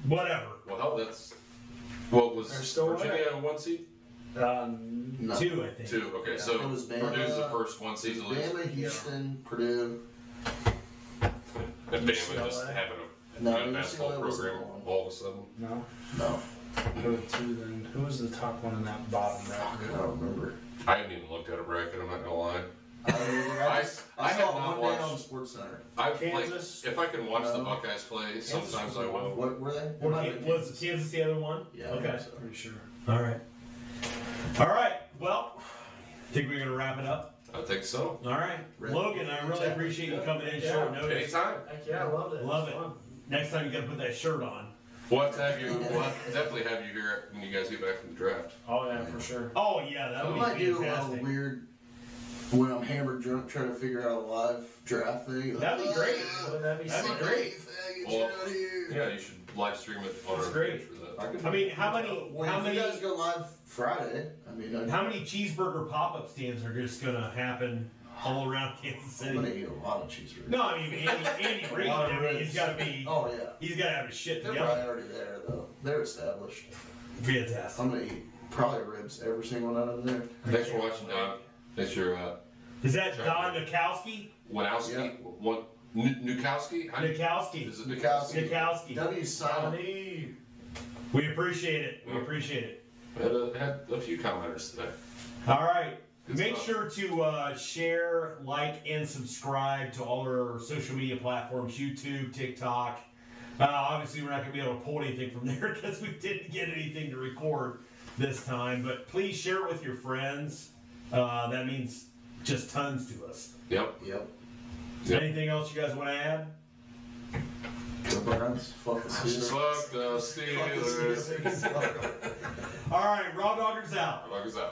whatever. Well, hell, that's what was They're still Virginia a 1 seed? No. 2, I think. 2. Okay, It so was Bama. Purdue's the first one seed to lose. Bama, Houston, Purdue. And Bama just UCLA? having a No, good basketball UCLA wasn't program one. all of a sudden. No. No, Who are 2 then? Who was the top one in that bottom I bracket? don't remember. I haven't even looked at a bracket, I'm not gonna lie. I don't either. I I have saw not it one day watched- on Sports Center. I like Kansas? if I can watch the No. Buckeyes play, sometimes I will. What were they? It Or might have been was Kansas the other one? Yeah. I Okay. think so. Pretty sure. All right. All right. Well, think we're gonna wrap it up. I think so. All right, Red. Logan, I really appreciate you coming in short notice. Anytime. Heck yeah, I loved it. Love was it. fun. Next time you gotta put that shirt on. We'll have to have you. We'll definitely have you here when you guys get back from the draft. Oh yeah, for sure. Oh yeah, that I would might be do a fantastic. weird when I'm hammered drunk trying to figure out a live draft thing. That'd be great. Wouldn't that be That'd be sick? great. Well, yeah, you should live stream it on That's our great. page for that. I mean, how many You guys go live Friday. I mean, how many cheeseburger pop-up stands are just gonna happen all around Kansas I'm gonna City? eat a lot of cheeseburgers. No, I mean Andy Reid. lot of I mean, he's ribs. gotta be. Oh yeah, He's gotta have his shit they're together. probably already there though. They're established. Fantastic. I'm gonna eat probably ribs every single night I'm there. Thanks for watching, Don. Thanks for Is that Don Nikowski? Wanowski. Yeah. What? Nukowski? Nikowski. Is it Nikowski. Nikowski. W silent. Johnny. We appreciate it. We appreciate it. Had a few commenters today. All right. Good Make stuff. sure to share, like, and subscribe to all our social media platforms, YouTube, TikTok. Obviously, we're not going to be able to pull anything from there because we didn't get anything to record this time. But please share it with your friends. That means just tons to us. Yep. Yep. Yep. Anything else you guys want to add? Go Browns. Fuck the Steelers. Fuck the Fuck the Steelers. Steelers. All right, RawDawgers out. Rock is out.